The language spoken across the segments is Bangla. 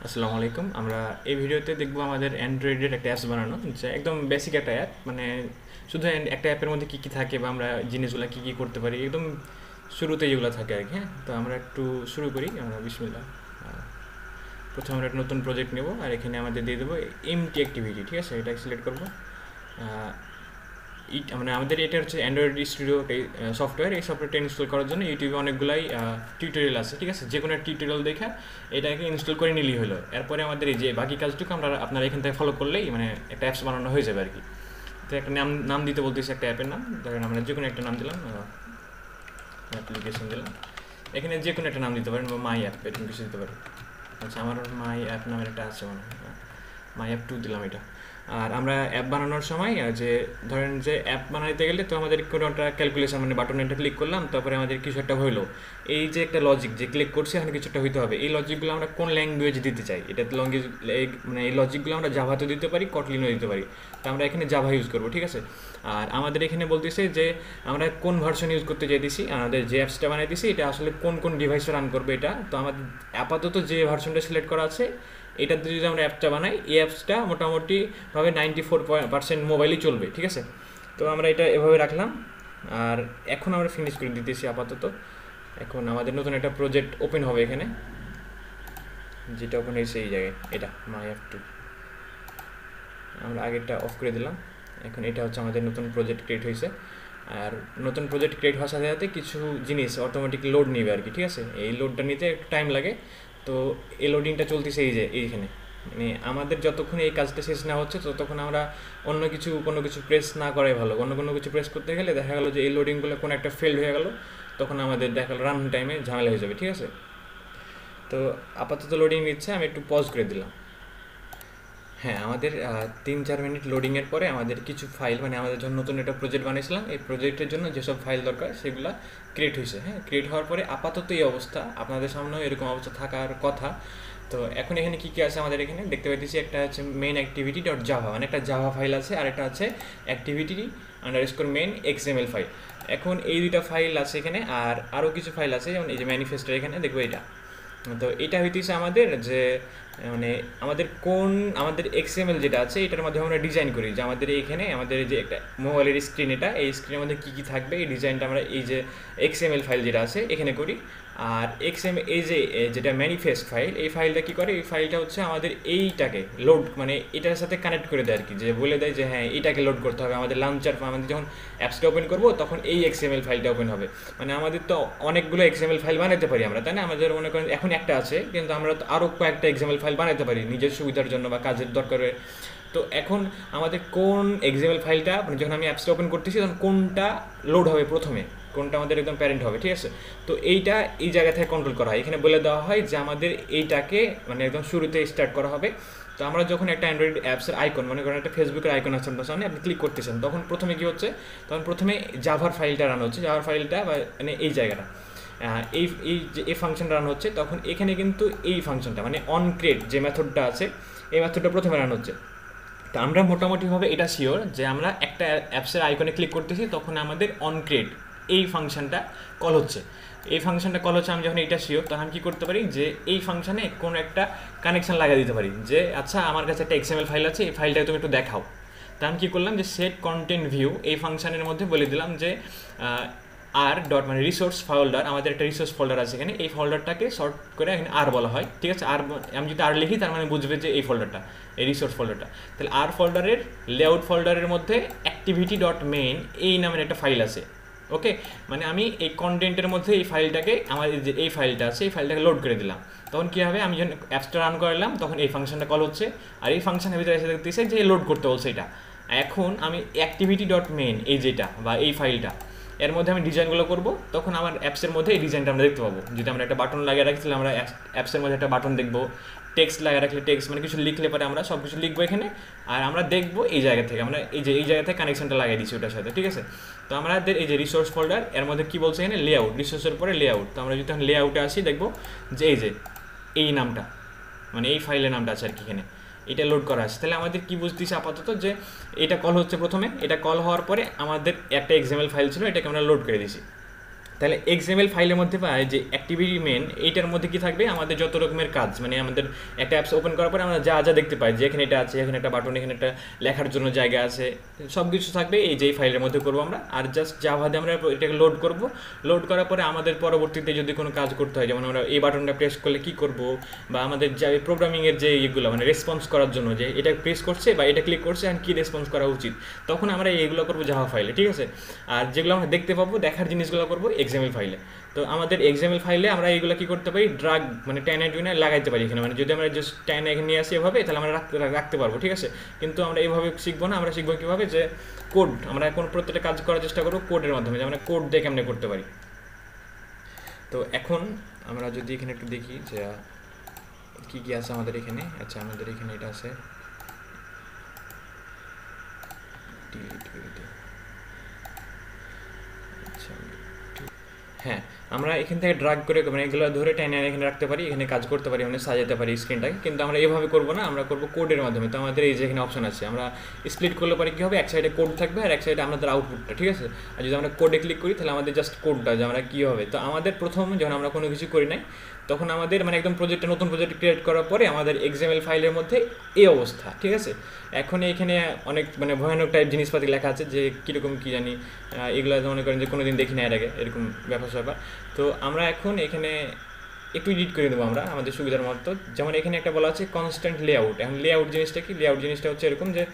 আসসালামু আলাইকুম। আমরা এই ভিডিওতে দেখব আমাদের অ্যান্ড্রয়েডের একটা অ্যাপস বানানো, যে একদম বেসিক একটা অ্যাপ, মানে শুধু একটা অ্যাপের মধ্যে কী কী থাকে বা আমরা জিনিসগুলো কী কী করতে পারি, একদম শুরুতে যেগুলো থাকে আর কি। হ্যাঁ, তো আমরা একটু শুরু করি। আমরা বিসমিল্লাহ। প্রথমে আমরা একটা নতুন প্রজেক্ট নেব, আর এখানে আমাদের দিয়ে দেবো এমটি অ্যাক্টিভিটি। ঠিক আছে, এটা সিলেক্ট করবো। মানে আমাদের এটা হচ্ছে অ্যান্ড্রয়েড স্টুডিও সফটওয়্যার। এই সফটওয়্যারটা ইনস্টল করার জন্য ইউটিউবে অনেকগুলাই টিউটোরিয়াল আছে। ঠিক আছে, যে কোনো টিউটোরিয়াল দেখা এটাকে ইনস্টল করে নিলেই হলো। এরপরে আমাদের এই যে বাকি কাজটুকু আপনারা এখান থেকে ফলো করলেই মানে একটা অ্যাপস বানানো হয়ে যাবে আর কি। তো একটা নাম নাম দিতে বলতেছি, একটা অ্যাপের নাম। ধরেন আমরা যে কোনো একটা নাম দিলাম, অ্যাপ্লিকেশন দিলাম। এখানে যে কোনো একটা নাম দিতে পারেন, বা মাই অ্যাপ, এরকম কিছু দিতে পারেন। আচ্ছা, আমার মাই অ্যাপ নামের একটা আছে মনে হয়, মাই অ্যাপ 2 দিলাম এটা। আর আমরা অ্যাপ বানানোর সময় যে ধরেন যে অ্যাপ বানাইতে গেলে তো আমাদের কোনো একটা ক্যালকুলেশন, মানে বাটন একটা ক্লিক করলাম, তারপরে আমাদের কিছু একটা হইলো। এই যে একটা লজিক যে ক্লিক করছি, এখানে কিছু একটা হইতে হবে। এই লজিকগুলো আমরা কোন ল্যাঙ্গুয়েজ দিতে চাই, এটা ল্যাঙ্গুয়েজ, মানে এই লজিকগুলো আমরা জাভাতেও দিতে পারি, কটলিনও দিতে পারি। তো আমরা এখানে জাভা ইউজ করবো। ঠিক আছে, আর আমাদের এখানে বলতেছে যে আমরা কোন ভার্সন ইউজ করতে চাইতেছি, আমাদের যে অ্যাপসটা বানাইতেছি এটা আসলে কোন কোন ডিভাইসে রান করবে এটা। তো আমাদের আপাতত যে ভার্সনটা সিলেক্ট করা আছে এটাতে যদি আমরা অ্যাপটা বানাই, এই অ্যাপসটা মোটামুটিভাবে 94% মোবাইলই চলবে। ঠিক আছে, তো আমরা এটা এভাবে রাখলাম। আর এখন আমরা ফিনিশ করে দিতেছি আপাতত। এখন আমাদের নতুন একটা প্রজেক্ট ওপেন হবে এখানে, যেটা ওপেন হয়েছে এই জায়গায়, এটা মাই অ্যাপ 2। আমরা আগেরটা অফ করে দিলাম। এখন এটা হচ্ছে আমাদের নতুন প্রজেক্ট ক্রিয়েট হয়েছে। আর নতুন প্রজেক্ট ক্রিয়েট হওয়ার সাথে সাথে কিছু জিনিস অটোমেটিক লোড নেবে আর কি। ঠিক আছে, এই লোডটা নিতে একটু টাইম লাগে। তো এই লোডিংটা চলতেছে এই যে এইখানে, মানে আমাদের যতক্ষণ এই কাজটা শেষ না হচ্ছে ততক্ষণ আমরা কোনো কিছু প্রেস না করাই ভালো। কোনো কিছু প্রেস করতে গেলে দেখা গেলো যে এই লোডিংগুলো কোনো একটা ফেল হয়ে গেল, তখন আমাদের দেখা গেলো রান টাইমে ঝামেলা হয়ে যাবে। ঠিক আছে, তো আপাতত লোডিং নিচ্ছে, আমি একটু পজ করে দিলাম। হ্যাঁ, আমাদের 3-4 মিনিট লোডিংয়ের পরে আমাদের কিছু ফাইল, মানে আমাদের যখন নতুন একটা প্রজেক্ট বানিয়েছিলাম, এই প্রজেক্টের জন্য যেসব ফাইল দরকার সেগুলো ক্রিয়েট হয়েছে। হ্যাঁ, ক্রিয়েট হওয়ার পরে আপাতত এই অবস্থা, আপনাদের সামনেও এরকম অবস্থা থাকার কথা। তো এখন এখানে কী কী আছে আমাদের এখানে দেখতে পাইতেছি, একটা হচ্ছে মেইন অ্যাক্টিভিটি ডট জাভা, মানে একটা জাভা ফাইল আছে, আর একটা আছে activity underscore main XML file. এখন এই দুইটা ফাইল আছে এখানে, আর আরও কিছু ফাইল আছে, যেমন এই যে ম্যানিফেস্টো এখানে দেখবো এটা। তো এটা হইতেছে আমাদের যে, মানে আমাদের এক্সএমএল যেটা আছে এটার মাধ্যমে আমরা ডিজাইন করি, যে আমাদের এইখানে আমাদের যে একটা মোবাইলের স্ক্রিন, এই স্ক্রিনের মধ্যে কী কী থাকবে এই ডিজাইনটা আমরা এই যে এক্সএমএল ফাইল যেটা আছে এখানে করি। আর এই যে যেটা ম্যানিফেস্ট ফাইল, এই ফাইলটা কী করে, এই ফাইলটা হচ্ছে আমাদের এইটাকে লোড, মানে এটার সাথে কানেক্ট করে দেয় আর কি, যে বলে দেয় যে হ্যাঁ এটাকে লোড করতে হবে আমাদের লাঞ্চার। আমাদের যখন অ্যাপসটা ওপেন করবো তখন এই এক্সএমএল ফাইলটা ওপেন হবে। মানে আমাদের তো অনেকগুলো এক্সএমএল ফাইল বানাতে পারি আমরা, তাই না? আমাদের মনে করেন এখন একটা আছে, কিন্তু আমরা তো আরও কয়েকটা এক্সএমএল ফাইল বানাতে পারি নিজের সুবিধার জন্য বা কাজের দরকারে। তো এখন আমাদের কোন এক্সএমএল ফাইলটা, মানে যখন আমি অ্যাপসটা ওপেন করতেছি তখন কোনটা লোড হবে প্রথমে, কোনটা আমাদের একদম প্যারেন্ট হবে। ঠিক আছে, তো এইটা এই জায়গা থেকে কন্ট্রোল করা হয়। এখানে বলে দেওয়া হয় যে আমাদের এইটাকে মানে একদম শুরুতে স্টার্ট করা হবে। তো আমরা যখন একটা অ্যান্ড্রয়েড অ্যাপসের আইকন, মনে করেন একটা ফেসবুকের আইকন আছে আপনার সামনে, আপনি ক্লিক করতেছেন, তখন প্রথমে কী হচ্ছে, তখন প্রথমে জাভার ফাইলটা রান হচ্ছে, জাভার ফাইলটা মানে এই জায়গাটা, এই এই যে এই ফাংশনটা রান হচ্ছে, তখন এখানে কিন্তু এই ফাংশনটা মানে অন ক্রিয়েট যে মেথডটা আছে, এই মেথডটা প্রথমে রান হচ্ছে। তো আমরা মোটামুটিভাবে এটা শিওর যে আমরা একটা অ্যাপসের আইকনে ক্লিক করতেছি তখন আমাদের অন ক্রিয়েট এই ফাংশনটা কল হচ্ছে। এই ফাংশনটা কল হচ্ছে, আমি যখন এটা শিওর তখন কী করতে পারি, যে এই ফাংশনে কোনো একটা কানেকশন লাগিয়ে দিতে পারি, যে আচ্ছা আমার কাছে একটা এক্সএমএল ফাইল আছে, এই ফাইলটাকে তুমি একটু দেখাও। তা আমি কী করলাম, যে সেট কন্টেন্ট ভিউ এই ফাংশনের মধ্যে বলে দিলাম যে আর ডট, মানে রিসোর্স ফোল্ডার, আমাদের একটা রিসোর্স ফোল্ডার আছে এখানে, এই ফোল্ডারটাকে শর্ট করে এখানে আর বলা হয়। ঠিক আছে, আর আমি যদি আর লিখি তার মানে বুঝবে যে এই ফোল্ডারটা, এই রিসোর্স ফোল্ডারটা। তাহলে আর ফোল্ডারের লেআউট ফোল্ডারের মধ্যে অ্যাক্টিভিটি ডট মেইন এই নামের একটা ফাইল আছে। ওকে, মানে আমি এই কন্টেন্টের মধ্যে এই ফাইলটাকে, আমার যে এই ফাইলটা আছে এই ফাইলটাকে লোড করে দিলাম। তখন কী হবে, আমি যখন অ্যাপসটা রান করলাম তখন এই ফাংশনটা কল হচ্ছে, আর এই ফাংশনের ভিতরে এসে দেখতেছে যে লোড করতে বলছে এটা। এখন আমি অ্যাক্টিভিটি ডট মেইন এই যেটা বা এই ফাইলটা, এর মধ্যে আমি ডিজাইনগুলো করবো, তখন আমার অ্যাপসের মধ্যে এই ডিজাইনটা আমরা দেখতে পাবো। যদি আমরা একটা বাটন লাগিয়ে রাখি তাহলে আমরা অ্যাপসের মধ্যে একটা বাটন দেখবো, টেক্সট লাগিয়ে রাখলে টেক্সট, মানে কিছু লিখলে পরে আমরা সব কিছু লিখবো এখানে, আর আমরা দেখবো এই জায়গা থেকে, আমরা এই জায়গা থেকে কানেকশনটা লাগিয়ে দিচ্ছি ওটার সাথে। ঠিক আছে, তো আমাদের এই যে রিসোর্স ফোল্ডার, এর মধ্যে কী বলছে এখানে লেআউট, রিসোর্সের পরে লেআউট। তো আমরা যদি তখন লেআউটে আসি দেখবো যে এই যে এই নামটা, মানে এই ফাইলের নামটা আছে আর কি এখানে, এটা লোড করা আছে। তাহলে আমাদের কী বুঝতেছি আপাতত, যে এটা কল হচ্ছে প্রথমে, এটা কল হওয়ার পরে আমাদের একটা এক্সএমএল ফাইল ছিল, এটাকে আমরা লোড করে দিছি। তাহলে এক্সএমএল ফাইলের মধ্যে পাই যে অ্যাক্টিভিটি মেন, এইটার মধ্যে কি থাকবে আমাদের যত রকমের কাজ, মানে আমাদের একটা অ্যাপস ওপেন করার পরে আমরা যা যা দেখতে পাই যে এখানে এটা আছে, এখানে একটা বাটন, এখানে একটা লেখার জন্য জায়গা আছে, সব কিছু থাকবে এই যে ফাইলের মধ্যে করবো আমরা। আর জাস্ট জাভাতে আমরা এটাকে লোড করব, লোড করার পরে আমাদের পরবর্তীতে যদি কোনো কাজ করতে হয়, যেমন আমরা এই বাটনটা প্রেস করলে কি করব, বা আমাদের যে প্রোগ্রামিংয়ের যে ইয়েগুলো মানে রেসপন্স করার জন্য যে এটা প্রেস করছে বা এটা ক্লিক করছে আর কী রেসপন্স করা উচিত, তখন আমরা এইগুলো করবো জাভা ফাইলে, ঠিক আছে। আর যেগুলো আমরা দেখতে পাবো দেখার জিনিসগুলো করবো এক্সএমএল ফাইলে। তো আমাদের এক্সএমএল ফাইলে আমরা এইগুলো কী করতে পারি, ড্রাগ মানে টেনে টুনে লাগাইতে পারি এখানে, মানে যদি আমরা জাস্ট টেনে এখানে নিয়ে আসি এভাবে তাহলে আমরা রাখতে পারবো, ঠিক আছে। কিন্তু আমরা এইভাবে শিখবো না, আমরা শিখবো কীভাবে যে কোড, আমরা এখন প্রত্যেকটা কাজ করার চেষ্টা করবো কোডের মাধ্যমে, যে আমরা কোড দিয়ে কেমনে করতে পারি। তো এখন আমরা যদি এখানে একটু দেখি যে কী কী আছে আমাদের এখানে। আচ্ছা আমাদের এখানে এটা আছে, হ্যাঁ আমরা এখান থেকে ড্রাগ করে মানে এগুলো ধরে টেনে এখানে রাখতে পারি, এখানে কাজ করতে পারি, মানে সাজাতে পারি স্ক্রিনটাকে। কিন্তু আমরা এভাবে করবো না, আমরা করবো কোডের মাধ্যমে। তো আমাদের এই যে এখানে অপশন আছে, আমরা স্প্লিট করলে পারি কী হবে, এক সাইডে কোড থাকবে আর এক সাইডে আমাদের আউটপুটটা, ঠিক আছে। আর যদি আমরা কোডে ক্লিক করি তাহলে আমাদের জাস্ট কোডটা যে আমরা কী হবে। তো আমাদের প্রথম যখন আমরা কোনো কিছু করি নাই তখন আমাদের মানে একদম প্রজেক্টটা নতুন প্রজেক্ট ক্রিয়েট করার পরে আমাদের এক্সএমএল ফাইলের মধ্যে এই অবস্থা, ঠিক আছে। এখন এখানে অনেক মানে ভয়ানক টাইপ জিনিসপাতি লেখা আছে যে কীরকম কী জানি, এগুলো মনে করেন যে কোনো দিন দেখি না এর আগে এরকম ব্যাপার স্যাপার। তো আমরা এখন এখানে একটু এডিট করে দেবো আমরা আমাদের সুবিধার মতো। যেমন এখানে একটা বলা আছে কনস্ট্যান্ট লেআউট। এখন লেআউট জিনিসটা কি, লেআউট জিনিসটা হচ্ছে এরকম যে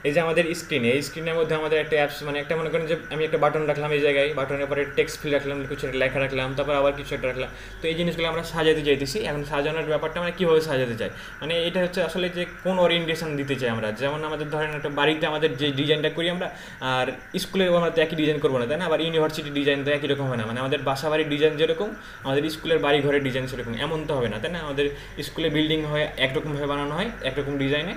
এই যে আমাদের স্ক্রিনে, এই স্ক্রিনের মধ্যে আমাদের একটা অ্যাপস মানে একটা মনে করেন যে আমি একটা বাটন রাখলাম এই জায়গায়, বাটনের পরে টেক্সট ফিল রাখলাম, কিছু একটা লেখা রাখলাম, তারপর আবার কিছু একটা রাখলাম। তো এই জিনিসগুলো আমরা সাজাতে চাইতেছি। এখন সাজানোর ব্যাপারটা মানে কীভাবে সাজাতে চাই, মানে এটা হচ্ছে আসলে যে কোন ওরিয়েন্টেশন দিতে চাই আমরা। যেমন আমাদের ধরেন একটা বাড়িতে আমাদের যে ডিজাইনটা করি আমরা, আর স্কুলেও আমরা তো একই ডিজাইন করবো না, তাই না। আবার ইউনিভার্সিটি ডিজাইন তো একই রকম হয় না, মানে আমাদের বাসা বাড়ির ডিজাইন যেরকম আমাদের স্কুলের বাড়ি ঘরের ডিজাইন সেরকম, এমন তো হবে না, তাই না। আমাদের স্কুলে বিল্ডিং হয় একরকমভাবে বানানো হয় একরকম ডিজাইনে।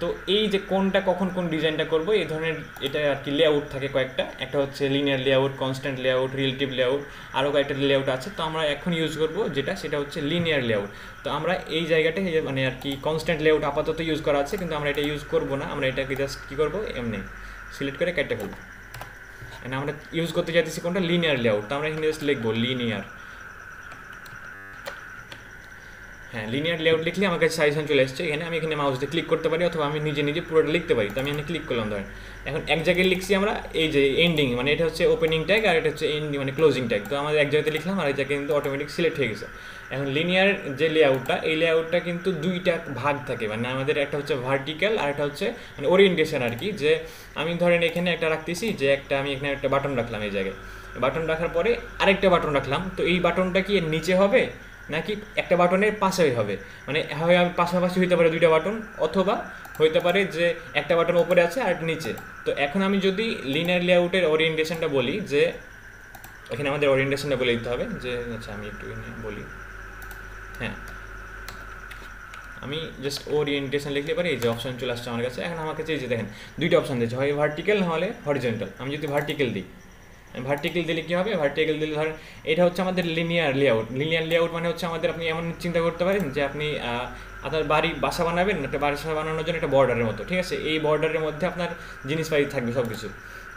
তো এই যে কোনটা কখন কোন ডিজাইনটা করবো এই ধরনের এটা আর কি লেআউট থাকে কয়েকটা, একটা হচ্ছে linear layout, constant layout, relative layout, আরও কয়েকটা লেআউট আছে। তো আমরা এখন ইউজ করবো যেটা সেটা হচ্ছে লিনিয়ার লেআউট। তো আমরা এই জায়গাটায় মানে আর কি কনস্ট্যান্ট লেআউট আপাতত ইউজ করা আছে, কিন্তু আমরা এটা ইউজ করবো না, আমরা এটাকে জাস্ট কী করবো এমনি সিলেক্ট করে কেটে ফেলবো। আমরা ইউজ করতে চাইতেছি কোনটা, লিনিয়ার লেআউট। তো আমরা এখানে জাস্ট লিখবো লিনিয়ার, হ্যাঁ লিনিয়ার লেআউট লিখলে আমার কাছে সাজেশন চলে আসছে এখানে। আমি এখানে মাউস দিয়ে ক্লিক করতে পারি অথবা আমি নিজে নিজে পুরোটা লিখতে পারি। তো আমি এখানে ক্লিক করলাম, ধরেন এখন এক জায়গায় লিখছি আমরা এই যে এন্ডিং, মানে এটা হচ্ছে ওপেনিং ট্যাগ আর এটা হচ্ছে এন্ডিং মানে ক্লোজিং ট্যাগ। তো আমাদের এক জায়গাতে লিখলাম আর এই জায়গায় কিন্তু অটোমেটিক সিলেক্ট হয়ে গেছে। এখন লিনিয়ার যে লেআউটটা, এই লেআউটটা কিন্তু দুইটা ভাগ থাকে, মানে আমাদের একটা হচ্ছে ভার্টিক্যাল আর একটা হচ্ছে মানে ওরিয়েন্টেশন আর কি। যে আমি ধরেন এখানে একটা রাখতেছি যে একটা আমি এখানে একটা বাটন রাখলাম এই জায়গায়, বাটন রাখার পরে আরেকটা বাটন রাখলাম। তো এই বাটনটা কি এর নিচে হবে নাকি একটা বাটনের পাশেই হবে, মানে হয় পাশাপাশি হইতে পারে দুইটা বাটন, অথবা হইতে পারে যে একটা বাটন ওপরে আছে আর নিচে। তো এখন আমি যদি লিনিয়ার লেআউটের ওরিয়েন্টেশনটা বলি, যে এখানে আমাদের ওরিয়েন্টেশনটা বলে দিতে হবে যে আচ্ছা আমি একটু বলি, হ্যাঁ আমি জাস্ট ওরিয়েন্টেশন লিখলে পারি, এই যে অপশন চলে আসছে আমার কাছে। এখন আমার কাছে এই যে দেখেন দুইটা অপশন দিয়েছে, হয় ভার্টিক্যাল নাহলে হরিজন্টাল। আমি যদি ভার্টিক্যাল দিই, ভার্টিক্যাল দিলে কী হবে, ভার্টিক্যাল দিলে ধরেন এটা হচ্ছে আমাদের লিনিয়ার লেআউট। লিনিয়ার লেআউট মানে হচ্ছে আমাদের আপনি এমন চিন্তা করতে পারেন যে আপনি আপনার বাসা বানাবেন, একটা বাসা বানানোর জন্য একটা বর্ডারের মতো, ঠিক আছে। এই বর্ডারের মধ্যে আপনার জিনিসপাতি থাকবে সব কিছু,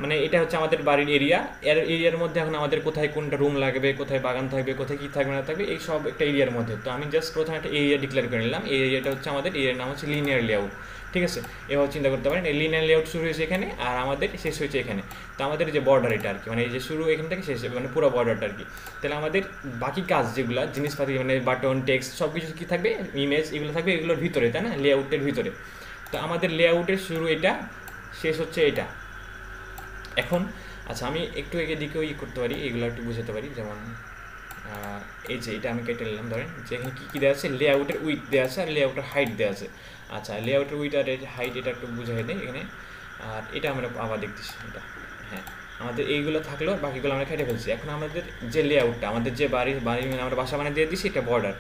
মানে এটা হচ্ছে আমাদের বাড়ির এরিয়া। এর এরিয়ার মধ্যে এখন আমাদের কোথায় কোনটা রুম লাগবে, কোথায় বাগান থাকবে, কোথায় কী থাকবে না থাকবে, এই সব একটা এরিয়ার মধ্যে। তো আমি জাস্ট প্রথমে একটা এরিয়া ডিক্লেয়ার করে নিলাম, এই এরিয়াটা হচ্ছে আমাদের এরিয়ার নাম হচ্ছে লিনিয়ার লেআউট, ঠিক আছে। এভাবে চিন্তা করতে পারেন এই লিনিয়ার লেআউট শুরু হয়েছে এখানে আর আমাদের শেষ হয়েছে এখানে। তো আমাদের যে বর্ডার এটা আর কি, মানে এই যে শুরু এখান থেকে শেষ মানে পুরো বর্ডারটা আর কি। তাহলে আমাদের বাকি কাজ যেগুলো জিনিসপাতি মানে বাটন টেক্সট সব কিছু কী থাকবে, ইমেজ এগুলো থাকবে এগুলোর ভিতরে, তাই না, লেআউটের ভিতরে। তো আমাদের লেআউটের শুরু এটা, শেষ হচ্ছে এটা। এখন আচ্ছা আমি একটু এদিকেও করতে পারি, এগুলো একটু বুঝাতে পারি। যেমন এই যে এটা আমি কেটে নিলাম, ধরেন যে এখানে কী কী দেওয়া আছে, লেআউটের উইথ দেওয়া আছে আর লেআউটের হাইট দেওয়া আছে। আচ্ছা লেআউটের উইথ আর হাইট এটা একটু বুঝাই দেয় এখানে। আর এটা আমরা আবার দেখতেছি এটা, হ্যাঁ আমাদের এইগুলো থাকলো, বাকিগুলো আমরা কেটে ফেলছি। এখন আমাদের যে লেআউটটা আমাদের যে বাড়ি আমরা বাসা বানিয়ে দিয়ে দিচ্ছি এটা বর্ডার।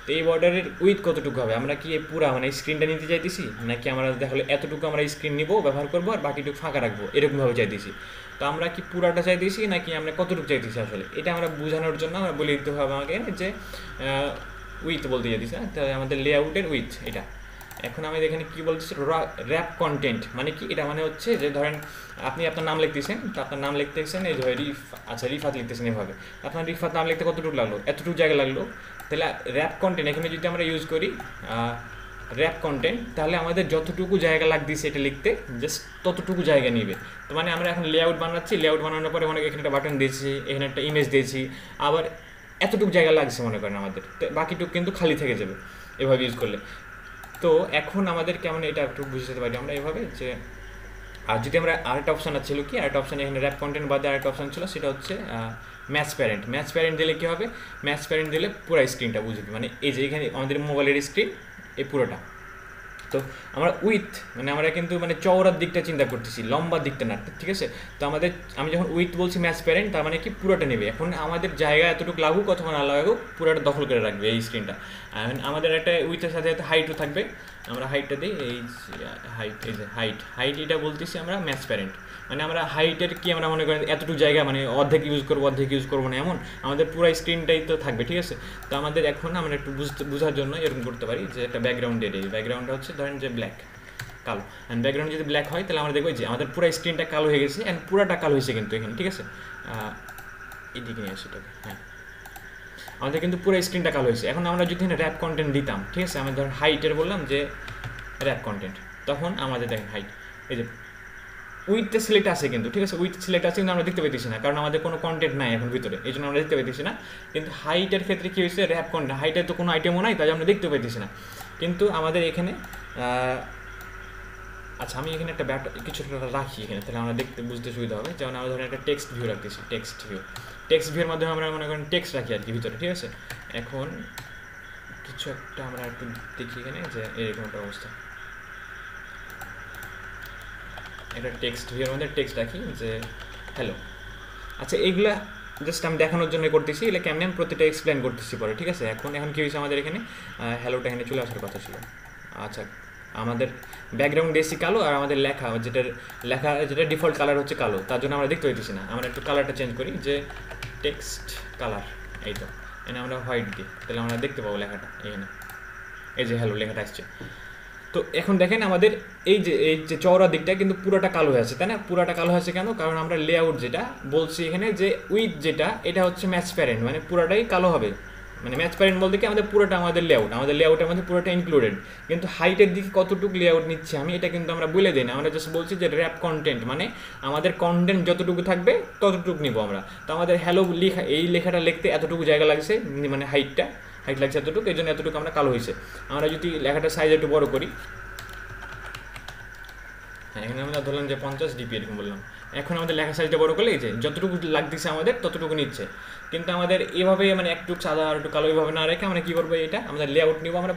তো এই বর্ডারের উইথ কতটুকু হবে, আমরা কি পুরা মানে স্ক্রিনটা নিতে চাইতেছি নাকি আমরা দেখালো এতটুকু আমরা স্ক্রিন নিবো ব্যবহার করবো আর বাকিটুকু ফাঁকা রাখবো এরকমভাবে চাইতেছি। তো আমরা কি পুরাটা চাইতেছি নাকি আমরা কতটুকু চাইতেছি আসলে, এটা আমরা বোঝানোর জন্য আমরা বলে দিতে হবে আমাকে যে উইথ বলতে চাইতেছি। তাহলে আমাদের লেআউটের উইথ এটা। এখন আমি এখানে কি বলতেছি, র্যাপ কন্টেন্ট মানে কি, এটা মানে হচ্ছে যে ধরেন আপনি আপনার নাম লিখতেছেন, তো আপনার নাম লিখতেছেন এই যে আচ্ছা রিফাত লিখতেছেন এভাবে, আপনার রিফাত নাম লিখতে কতটুকু লাগলো, এতটুকু জায়গা লাগলো। তাহলে র্যাপ কন্টেন্ট এখানে যদি আমরা ইউজ করি র্যাপ কন্টেন্ট, তাহলে আমাদের যতটুকু জায়গা লাগতেছে এটা লিখতে জাস্ট ততটুকু জায়গা নিবে। তো মানে আমরা এখন লেআউট বানাচ্ছি, লেআউট বানানোর পরে অনেক এখানে একটা বাটন দিয়েছি, এখানে একটা ইমেজ দিয়েছি, আবার এতটুকু জায়গা লাগছে মনে করেন আমাদের, তো বাকিটুকু কিন্তু খালি থেকে যাবে এভাবে ইউজ করলে। তো এখন আমাদের কেমন এটা একটু বুঝতে পারি আমরা এভাবে যে, আর যদি আমরা আরেকটা অপশান ছিল কি, আরেকটা অপশান এখানে র্যাপ কন্টেন্ট বাদে আরেকটা অপশান ছিল, সেটা হচ্ছে ম্যাচ প্যারেন্ট। ম্যাচ প্যারেন্ট দিলে কী হবে, ম্যাচ প্যারেন্ট দিলে পুরো স্ক্রিনটা বুঝবে, মানে এই যে এখানে আমাদের মোবাইলের স্ক্রিন এই পুরোটা। তো আমরা উইথ মানে আমরা কিন্তু মানে চওড়ার দিকটা চিন্তা করতেছি, লম্বার দিকটা না, ঠিক আছে। তো আমি যখন উইথ বলছি ম্যাচ প্যারেন্ট, তার মানে কি পুরোটা নেবে। এখন আমাদের জায়গা এতটুকু লাগুক অথবা না লাগুক, পুরোটা দখল করে রাখবে এই স্ক্রিনটা। আমাদের একটা উইথের সাথে সাথে হাইটও থাকবে, আমরা হাইটটা দিই, এই যে হাইট এটা বলতেছি আমরা ম্যাচ প্যারেন্ট। মানে আমরা হাইটের কি আমরা মনে করেন এতটুকু জায়গা মানে অর্ধেক ইউজ করবো না এমন, আমাদের পুরো স্ক্রিনটাই তো থাকবে, ঠিক আছে। তো আমাদের এখন আমরা একটু বোঝার জন্য এরকম করতে পারি যে একটা ব্যাকগ্রাউন্ডের, এই ব্যাকগ্রাউন্ডটা হচ্ছে ধরেন যে ব্ল্যাক, কালো। অ্যান্ড ব্যাকগ্রাউন্ড যদি ব্ল্যাক হয় তাহলে আমরা দেখবো যে আমাদের পুরো স্ক্রিনটা কালো হয়ে গেছে, অ্যান্ড পুরাটা কালো হয়েছে কিন্তু এখানে, ঠিক আছে। এদিকে নিয়ে আসি এটাকে, হ্যাঁ আমাদের কিন্তু পুরো স্ক্রিনটা কালো হয়েছে। এখন আমরা যদি র্যাপ কন্টেন্ট দিতাম, ঠিক আছে, আমরা ধরেন হাইটের বললাম যে র্যাপ কন্টেন্ট, তখন আমাদের দেখেন হাইট এই যে উইথ সিলেক্ট আছে কিন্তু, ঠিক আছে, উইথ সিলেক্ট আছে কিন্তু আমরা দেখতে পেতেছি না, কারণ আমাদের কোনো কন্টেন্ট নাই এখন ভিতরে, এই জন্য আমরা দেখতে পেতেছি না। কিন্তু হাইটের ক্ষেত্রে কী হয়েছে, র্যাপ কন্টেন্ট, হাইটের তো কোনো আইটেমও নাই, তাই আমরা দেখতে পেতেছি না। কিন্তু আমাদের এখানে আচ্ছা আমি এখানে একটা কিছু রাখি এখানে, তাহলে আমরা দেখতে বুঝতে সুবিধা হবে। যেমন আমরা ধরেন একটা টেক্সট ভিউ রাখতেছি, টেক্সট ভিউর মাধ্যমে আমরা মনে করেন টেক্সট রাখি আর কি ভিতরে, ঠিক আছে। এখন কিছু একটা আমরা একটু দেখি এখানে যে এরকম একটা অবস্থা, একটা টেক্সট ভিউর মধ্যে টেক্সট রাখি যে হ্যালো। আচ্ছা এইগুলা জাস্ট আমি দেখানোর জন্য করতেছি, এগুলো কেমন আমি প্রতিটা এক্সপ্লেন করতেছি পরে, ঠিক আছে। এখন কী হয়েছে আমাদের এখানে হ্যালোটা এখানে চলে আসার কথা ছিল। আচ্ছা আমাদের ব্যাকগ্রাউন্ড এসি কালো, আর আমাদের যেটা ডিফল্ট কালার হচ্ছে কালো, তার জন্য আমরা দেখতে পাইতেছি না। আমরা একটু কালারটা চেঞ্জ করি যে টেক্সট কালার, এই তো এখানে আমরা হোয়াইট দিই, তাহলে আমরা দেখতে পাবো লেখাটা এখানে, এই যে হ্যালো লেখাটা আসছে। তো এখন দেখেন আমাদের এই যে চওড়া দিকটা কিন্তু পুরোটা কালো হয়ে আছে, তাই না। পুরোটা কালো হয়েছে কেন, কারণ আমরা লেআউট যেটা বলছি এখানে যে উইথ যেটা, এটা হচ্ছে ম্যাচ প্যারেন্ট, মানে পুরোটাই কালো হবে। মানে ম্যাচ প্যারেন্ট বলতে কি আমাদের পুরোটা আমাদের লেআউটের মধ্যে পুরোটা ইনক্লুডেড। কিন্তু হাইটের দিকে কতটুকু লেআউট নিচ্ছে আমি, এটা কিন্তু আমরা বলে দিই না, আমরা জাস্ট বলছি যে র্যাপ কন্টেন্ট, মানে আমাদের কন্টেন্ট যতটুকু থাকবে ততটুকু নিব আমরা। তো আমাদের হ্যালো এই লেখাটা লিখতে এতটুকু জায়গা লাগছে, মানে হাইট লাগছে এতটুকু, এই জন্য এতটুকু আমরা কালো হয়েছে। আমরা যদি লেখাটার সাইজ একটু বড় করি, হ্যাঁ এখানে আমরা ধরলাম যে 50 ডিপি এরকম বললাম। এখন আমাদের লেখা সাইজটা বড় করলে এই যে যতটুকু লাগতেছে আমাদের ততটুকু নিচ্ছে। কিন্তু আমাদের এভাবে মানে একটু সাদা আর একটু কালো এভাবে না রেখে আমরা কী করবো, এটা আমাদের লেআউট নিব, আমরা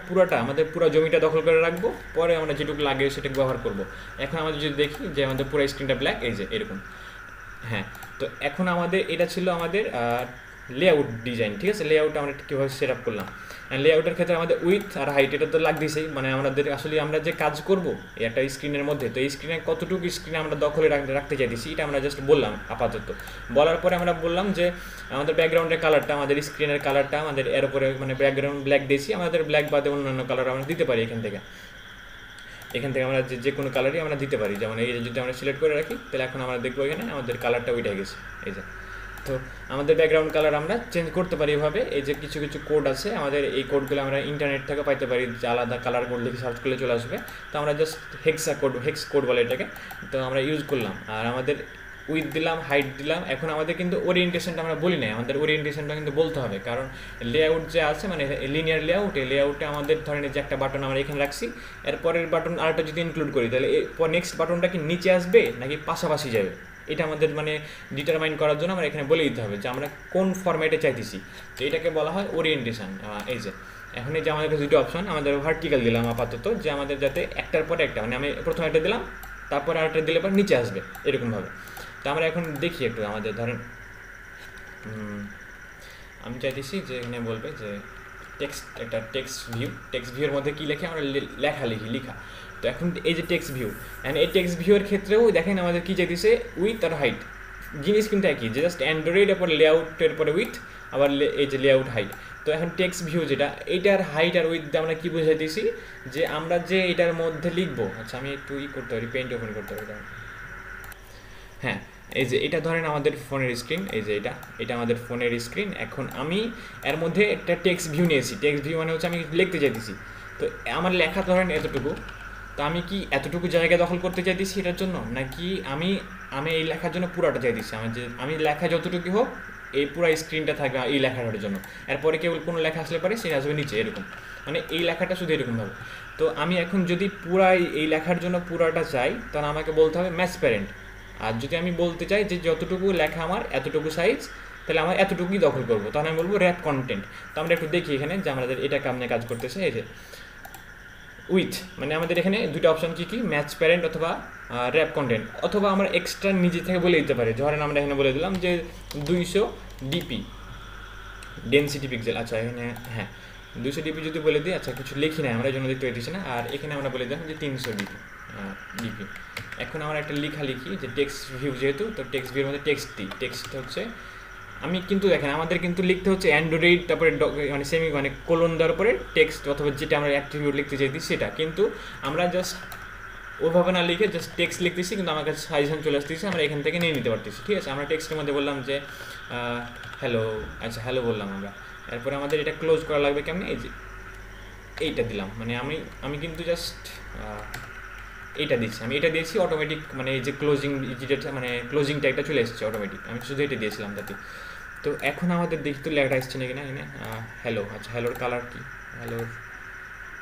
আমাদের পুরো জমিটা দখল করে রাখবো, পরে আমরা যেটুকু লাগে সেটাকে ব্যবহার করবো। এখন আমাদের যদি দেখি যে আমাদের পুরো স্ক্রিনটা ব্ল্যাক, এই যে এরকম, হ্যাঁ। তো এখন আমাদের এটা ছিল আমাদের লেআউট ডিজাইন, ঠিক আছে। লেআউট আমরা কীভাবে সেট আপ করলাম, লেআউটের ক্ষেত্রে আমাদের উইথ আর হাইট এটা তো লাগতেছেই, মানে আমাদের আসলে আমরা যে কাজ করব একটা স্ক্রিনের মধ্যে, তো এই স্ক্রিনে কতটুকু স্ক্রিনে আমরা দখলে রাখতে চাইতেছি এটা আমরা জাস্ট বললাম আপাতত। বলার পরে আমরা বললাম যে আমাদের ব্যাকগ্রাউন্ডের কালারটা, আমাদের স্ক্রিনের কালারটা আমাদের এর উপরে মানে ব্যাকগ্রাউন্ড ব্ল্যাক দিয়েছি, আমাদের ব্ল্যাক বাদে অন্যান্য কালার আমরা দিতে পারি এখান থেকে আমরা যে কোনো কালারই আমরা দিতে পারি। যেমন এই যদি আমরা সিলেক্ট করে রাখি, তাহলে এখন আমরা দেখবো এখানে আমাদের কালারটা উঠে গেছে, এই যে। তো আমাদের ব্যাকগ্রাউন্ড কালার আমরা চেঞ্জ করতে পারি এভাবে। এই যে কিছু কোড আছে আমাদের, এই কোডগুলো আমরা ইন্টারনেট থেকে পাইতে পারি, যে আলাদা কালার কোড লিখে সার্চ করলে চলে আসবে। তো আমরা জাস্ট হেক্স কোড বলে এটাকে, তো আমরা ইউজ করলাম। আর আমাদের উইথ দিলাম, হাইট দিলাম। এখন আমাদের কিন্তু ওরিয়েন্টেশনটা আমরা বলি নাই, আমাদের ওরিয়েন্টেশনটা কিন্তু বলতে হবে, কারণ লেআউট যে আছে মানে লিনিয়ার লেআউট, এই লেআউটে আমাদের ধরেন যে একটা বাটন আমরা এখানে রাখছি, এরপরের বাটন আরেকটা যদি ইনক্লুড করি, তাহলে এরপর নেক্সট বাটনটা কি নিচে আসবে নাকি পাশাপাশি যাবে, এটা আমাদের মানে ডিটারমাইন করার জন্য আমরা এখানে বলে দিতে হবে যে আমরা কোন ফরম্যাটে চাইতেছি। তো এটাকে বলা হয় ওরিয়েন্টেশন। এই যে এখন এই যে আমাদের কাছে দুটো অপশন, আমাদের ভার্টিক্যাল দিলাম আপাতত, যে আমাদের যাতে একটার পরে একটা, মানে আমি প্রথমে একটা দিলাম তারপরে আরেকটা দিলে পর নিচে আসবে এরকমভাবে। তো আমরা এখন দেখি একটু আমাদের ধরেন আমি চাইতেছি যে এখানে বলবে যে টেক্সট ভিউর মধ্যে কী লেখে, আমরা লিখা। তো এখন এই যে টেক্সট ভিউ, এই টেক্সট ভিউয়ের ক্ষেত্রেও দেখেন আমাদের কী চাইতেছে উইথ আর হাইট, জিনিস কিন্তু একই, যে জাস্ট অ্যান্ড্রয়েড এরপরে লেআউটের পরে উইথ, আবার এই যে লেআউট হাইট। তো এখন টেক্সট ভিউ যেটা, এইটার হাইট আর উইথ আমরা কি বোঝাইতেছি, যে আমরা যে এটার মধ্যে লিখবো, আচ্ছা আমি একটু করতে পারি, পেইন্ট ওপেন করতে পারি। হ্যাঁ, এই যে এটা ধরেন আমাদের ফোনের স্ক্রিন, এই যে এটা আমাদের ফোনের স্ক্রিন। এখন আমি এর মধ্যে একটা টেক্সট ভিউ নিয়েছি। টেক্সট ভিউ মানে হচ্ছে আমি লিখতে চাইতেছি। তো আমার লেখা ধরেন এতটুকু, তো আমি কি এতটুকু জায়গা দখল করতে চাইতেছি এটার জন্য, নাকি আমি আমি এই লেখার জন্য পুরাটা চাইতেছি, আমি লেখা যতটুকু হোক এই পুরো স্ক্রিনটা থাকবে এই লেখাটার জন্য। এরপরে কেবল কোনো লেখা আসলে পারে সেটা আসবে নিচে, এরকম মানে এই লেখাটা শুধু এরকমভাবে। তো আমি এখন যদি পুরাই এই লেখার জন্য পুরাটা চাই, তাহলে আমাকে বলতে হবে ম্যাচ প্যারেন্ট। আর যদি আমি বলতে চাই যে যতটুকু লেখা আমার এতটুকু সাইজ, তাহলে আমার এতটুকুই দখল করবো, তাহলে আমি বলবো র্যাপ কন্টেন্ট। তো আমরা একটু দেখি এখানে যে আমাদের এটা কেমনে কাজ করতেছে। এই যে উইথ মানে আমাদের এখানে দুটো অপশন কী কী, ম্যাচ প্যারেন্ট অথবা র্যাপ কন্টেন্ট, অথবা আমরা এক্সট্রা নিজে থেকে বলে দিতে পারি। ধরেন আমরা এখানে বলে দিলাম যে 200 ডিপি ডেনসিটি পিক্সেল। আচ্ছা এখানে হ্যাঁ 200 ডিপি যদি বলে দিই, আচ্ছা কিছু লিখি না আমরা, এই জন্য দেখতে পাইতেছি না। আর এখানে আমরা বলে দিলাম যে 300 ডিপি। এখন আমরা একটা লেখা লিখি যে টেক্সট ভিউ, যেহেতু তো টেক্সট ভিউর মধ্যে টেক্সট দিই। টেক্সট হচ্ছে আমি কিন্তু দেখেন আমাদের কিন্তু লিখতে হচ্ছে অ্যান্ড্রয়েড, তারপরে মানে মানে কোলন দেওয়ার পরে টেক্সট অথবা যেটা আমরা অ্যাট্রিবিউট লিখতে চাইছি সেটা, কিন্তু আমরা জাস্ট ওভাবে না লিখে জাস্ট টেক্সট লিখতেছি, কিন্তু আমার কাছে সাজেশন চলে আসতেছি, আমরা এখান থেকে নিয়ে নিতে পারতেছি। ঠিক আছে, আমরা টেক্সটের মধ্যে বললাম যে হ্যালো, আচ্ছা হ্যালো বললাম আমরা। এরপরে আমাদের এটা ক্লোজ করা লাগবে কেমন, এই যে এইটা দিলাম, মানে আমি কিন্তু জাস্ট এইটা দিচ্ছি, আমি এটা দিয়েছি অটোমেটিক, মানে এই যে ক্লোজিং যেটা মানে ক্লোজিং ট্যাগটা চলে এসেছে অটোমেটিক, আমি শুধু এটা দিয়েছিলাম তাতে। তো এখন আমাদের দেখি তো লেখাটা এসছে নাকি না এখানে, হ্যালো। আচ্ছা হ্যালোর কালার কি, হ্যালোর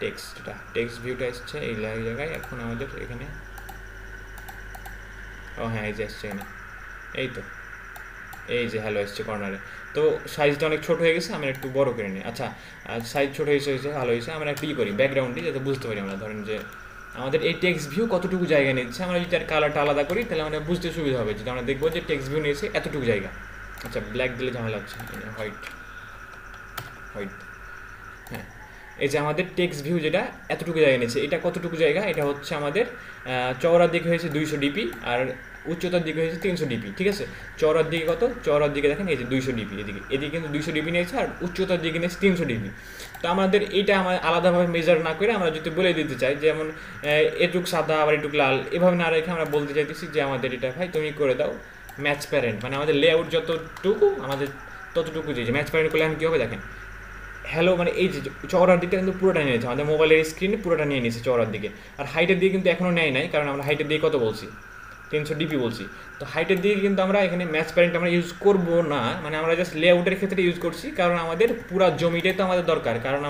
টেক্সট ভিউটা এসছে এই জায়গায়। এখন আমাদের এখানে ও হ্যাঁ এই যে এসছে এখানে, এই তো এই যে হ্যালো এসছে কর্নারে। তো সাইজটা অনেক ছোটো হয়ে গেছে, আমরা একটু বড় করে নিই। আচ্ছা সাইজ ছোটো হয়েছে ভালো হয়েছে, আমরা একটু করি ব্যাকগ্রাউন্ডে যাতে বুঝতে পারি আমরা, ধরেন যে আমাদের এই টেক্সট ভিউ কতটুকু জায়গা নিচ্ছে। আমরা যদি তার কালারটা আলাদা করি তাহলে আমরা বুঝতে সুবিধা হবে, যদি আমরা দেখবো যে টেক্সট ভিউ নিয়েছে এতটুকু জায়গা। আচ্ছা ব্ল্যাক দিলে ঝামেলা হচ্ছে, হোয়াইট। হ্যাঁ এই যে আমাদের টেক্সট ভিউ যেটা এতটুকু জায়গা নিয়েছে, এটা কতটুকু জায়গা, এটা হচ্ছে আমাদের চওড়ার দিকে হয়েছে 200 ডিপি আর উচ্চতার দিকে হয়েছে 300 ডিপি। ঠিক আছে, চওড়ার দিকে কত, চওড়ার দিকে দেখেন এই যে 200 ডিপি, এদিকে কিন্তু 200 ডিপি নিয়েছে, আর উচ্চতার দিকে নিয়েছে 300 ডিপি। তো আমাদের এটা আমার আলাদাভাবে মেজার না করে আমরা যদি বলে দিতে চাই যেমন এটুক সাদা আবার এটুক লাল, এভাবে না রেখে আমরা বলতে চাইতেছি যে আমাদের এটা ভাই তুমি করে দাও ম্যাচ প্যারেন্ট, মানে আমাদের লেআউট যতটুকু আমাদের ততটুকু যে ম্যাচ প্যারেন্ট করলে এখন কী হবে দেখেন, হ্যালো মানে এই যে চওড়ার দিকটা কিন্তু পুরোটা নিয়ে নিয়েছে, আমাদের মোবাইলের স্ক্রিনে পুরোটা নিয়ে নিয়েছে চওড়ার দিকে। আর হাইটের দিকে কিন্তু এখনও নেয় নাই, কারণ আমরা হাইটের দিকে কত বলছি, 300 ডিপি বলছি। তো হাইটের দিকে কিন্তু আমরা এখানে ম্যাচ প্যারেন্ট আমরা ইউজ করবো না, মানে আমরা জাস্ট লেআউটের ক্ষেত্রে ইউজ করছি, কারণ আমাদের পুরা জমিটাই তো আমাদের দরকার। কারণ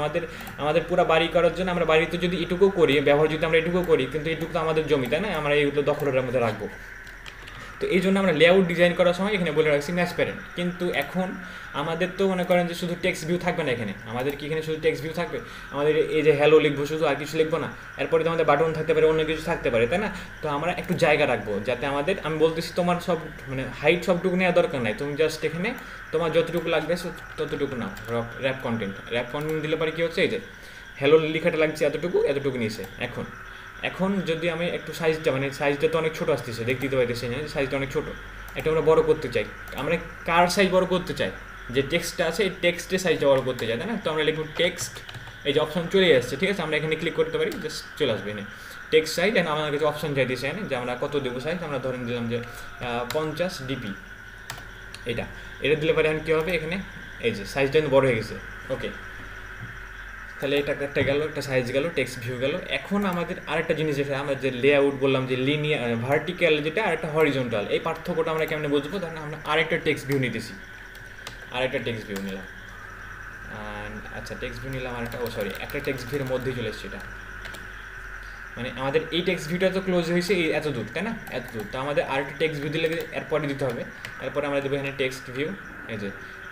আমাদের পুরো বাড়ি করার জন্য আমরা বাড়িতে যদি এটুকু করি, ব্যবহার যদি আমরা এটুকু করি, কিন্তু এটুকু তো আমাদের জমি, তাই না, আমরা এইগুলো দখলের মধ্যে রাখবো। তো এই জন্য আমরা লেআউট ডিজাইন করার সময় এখানে বলে রাখছি ম্যাচ প্যারেন্ট। কিন্তু এখন আমাদের তো মনে করেন যে শুধু টেক্সট ভিউ থাকবে না এখানে, আমাদের কি এখানে শুধু টেক্সট ভিউ থাকবে, আমাদের এই যে হ্যালো লিখবো শুধু, আর কিছু লিখবো না। এরপরে তো আমাদের বাটন থাকতে পারে, অন্য কিছু থাকতে পারে, তাই না। তো আমরা একটু জায়গা রাখবো যাতে আমাদের, আমি বলতেছি তোমার সব মানে হাইট সবটুকু নেওয়ার দরকার নাই, তুমি জাস্ট এখানে তোমার যতটুকু লাগবে ততটুকু নাও। র্যাপ কন্টেন্ট দিলে পরে কী হচ্ছে, এই যে হ্যালো লেখাটা লাগছে এতটুকু নিয়েছে। এখন যদি আমি একটু সাইজটা তো অনেক ছোটো আসতেছে, দেখতে পাইতেছি না সাইজটা অনেক ছোটো, এটা আমরা বড় করতে চাই। আমরা কার সাইজ বড় করতে চাই, যে টেক্সটটা আছে এই টেক্সটের সাইজটা বড় করতে চাই, তাই না। তো আমরা লিখব টেক্সট, এই যে অপশন চলে আসছে, ঠিক আছে, আমরা এখানে ক্লিক করতে পারি, জাস্ট চলে আসবে এখানে টেক্সট সাইজ। অ্যান্ড আমাদের কাছে অপশন চাইতেছে এখানে যে আমরা কত দেবো সাইজ, আমরা ধরেন দিলাম যে 50 ডিপি। এটা দিলে পরে এখন কী হবে, এখানে এই যে সাইজটা কিন্তু বড় হয়ে গেছে। ওকে, তাহলে এটা একটা গেল, একটা সাইজ গেল, টেক্সট ভিউ গেল। এখন আমাদের আরেকটা জিনিস যেটা আমরা যে লেআউট বললাম যে লিনিয়ার ভার্টিক্যাল যেটা আর একটা হরিজন্টাল, এই পার্থক্যটা আমরা কেমনে বুঝবো, ধরেন আমরা আরেকটা টেক্সট ভিউ নিতেছি, আরেকটা টেক্সট ভিউ নিলাম। আচ্ছা টেক্সট ভিউ নিলাম আরেকটা, একটা টেক্সট ভিউর মধ্যেই চলে এসছে এটা, মানে আমাদের এই টেক্সট ভিউটা তো ক্লোজ হয়েছে এই এত দূর, তাই না, এত দূর। তো আমাদের আরেকটা টেক্সট ভিউ দিলে এরপরে দিতে হবে, এরপরে আমরা দেবো এখানে টেক্সট ভিউ, এই যে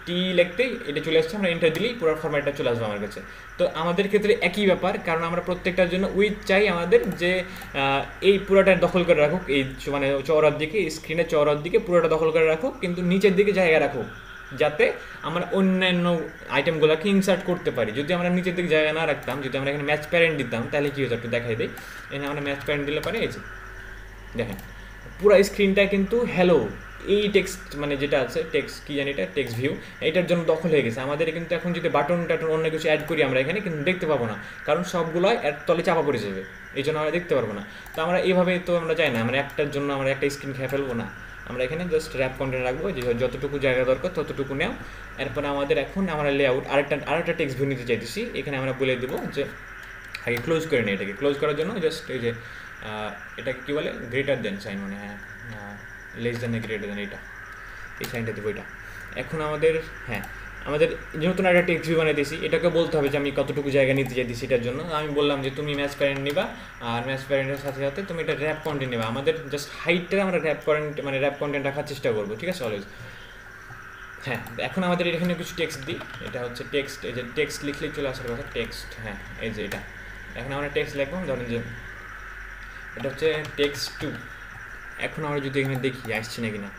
টি লিখতেই এটা চলে আসছে, আমরা এন্টার দিলেই পুরো ফরম্যাটটা চলে আসবে আমার কাছে। তো আমাদের ক্ষেত্রে একই ব্যাপার, কারণ আমরা প্রত্যেকটার জন্য উইথ চাই আমাদের যে এই পুরোটা দখল করে রাখুক, এই মানে চওড়ার দিকে, স্ক্রিনের চওড়ার দিকে পুরোটা দখল করে রাখুক, কিন্তু নিচের দিকে জায়গা রাখুক যাতে আমরা অন্যান্য আইটেমগুলোকে ইনসার্ট করতে পারি। যদি আমরা নিচের দিকে জায়গা না রাখতাম, যদি আমরা এখানে ম্যাচ প্যারেন্ট দিতাম, তাহলে কী হতো একটু দেখাই দিই। এখানে আমরা ম্যাচ প্যারেন্ট দিলে পারে, এই যে দেখেন পুরো স্ক্রিনটা কিন্তু হ্যালো এই টেক্সট মানে যেটা আছে টেক্সট কি জানি এটা টেক্সট ভিউ, এটার জন্য দখল হয়ে গেছে আমাদের। কিন্তু এখন যদি বাটন টাটন অন্য কিছু অ্যাড করি আমরা এখানে কিন্তু দেখতে পাবো না, কারণ সবগুলো এর তলে চাপা পড়ে যাবে, এই জন্য আমরা দেখতে পারবো না। তো আমরা এইভাবে তো আমরা চাই না, আমরা একটার জন্য আমরা একটা স্ক্রিন খেয়ে ফেলবো না, আমরা এখানে জাস্ট র্যাপ কন্টেন্ট রাখবো যে যতটুকু জায়গা দরকার ততটুকু নেও। এরপরে আমাদের এখন আমরা লেআউট আরেকটা টেক্সট ভিউ নিতে চাইতেছি, এখানে আমরা বলে দেবো যে আগে ক্লোজ করে নিই। এটাকে ক্লোজ করার জন্য জাস্ট এই যে এটাকে কী বলে গ্রেটার দেন সাইন, মানে হ্যাঁ লেস দেন গ্রেটার দেন, এটা এই সাইনটা দেবো এটা। এখন আমাদের আমাদের নতুন একটা টেক্সট ভিউ বানাইতেছি, এটাকে বলতে হবে যে আমি কতটুকু জায়গা নিতে চাইতেছি। এটার জন্য আমি বললাম যে তুমি ম্যাচ প্যারেন্ট নিবা, আর ম্যাচ প্যারেন্টের সাথে সাথে তুমি এটা র্যাপ কন্টেন্ট নেবা। আমাদের জাস্ট হাইটটা আমরা র্যাপ কন্টেন্ট রাখার চেষ্টা করবো, ঠিক আছে অলওয়েজ। এখন আমাদের এখানে কিছু টেক্সট দিই, এটা হচ্ছে টেক্সট, এই যে টেক্সট লিখলেই চলে আসার কথা টেক্সট। এই যে এটা এখন আমরা টেক্সট লিখবো, ধরেন যে এটা হচ্ছে টেক্সট 2। এখন আমরা যদি এখানে দেখি আসছে নাকি না,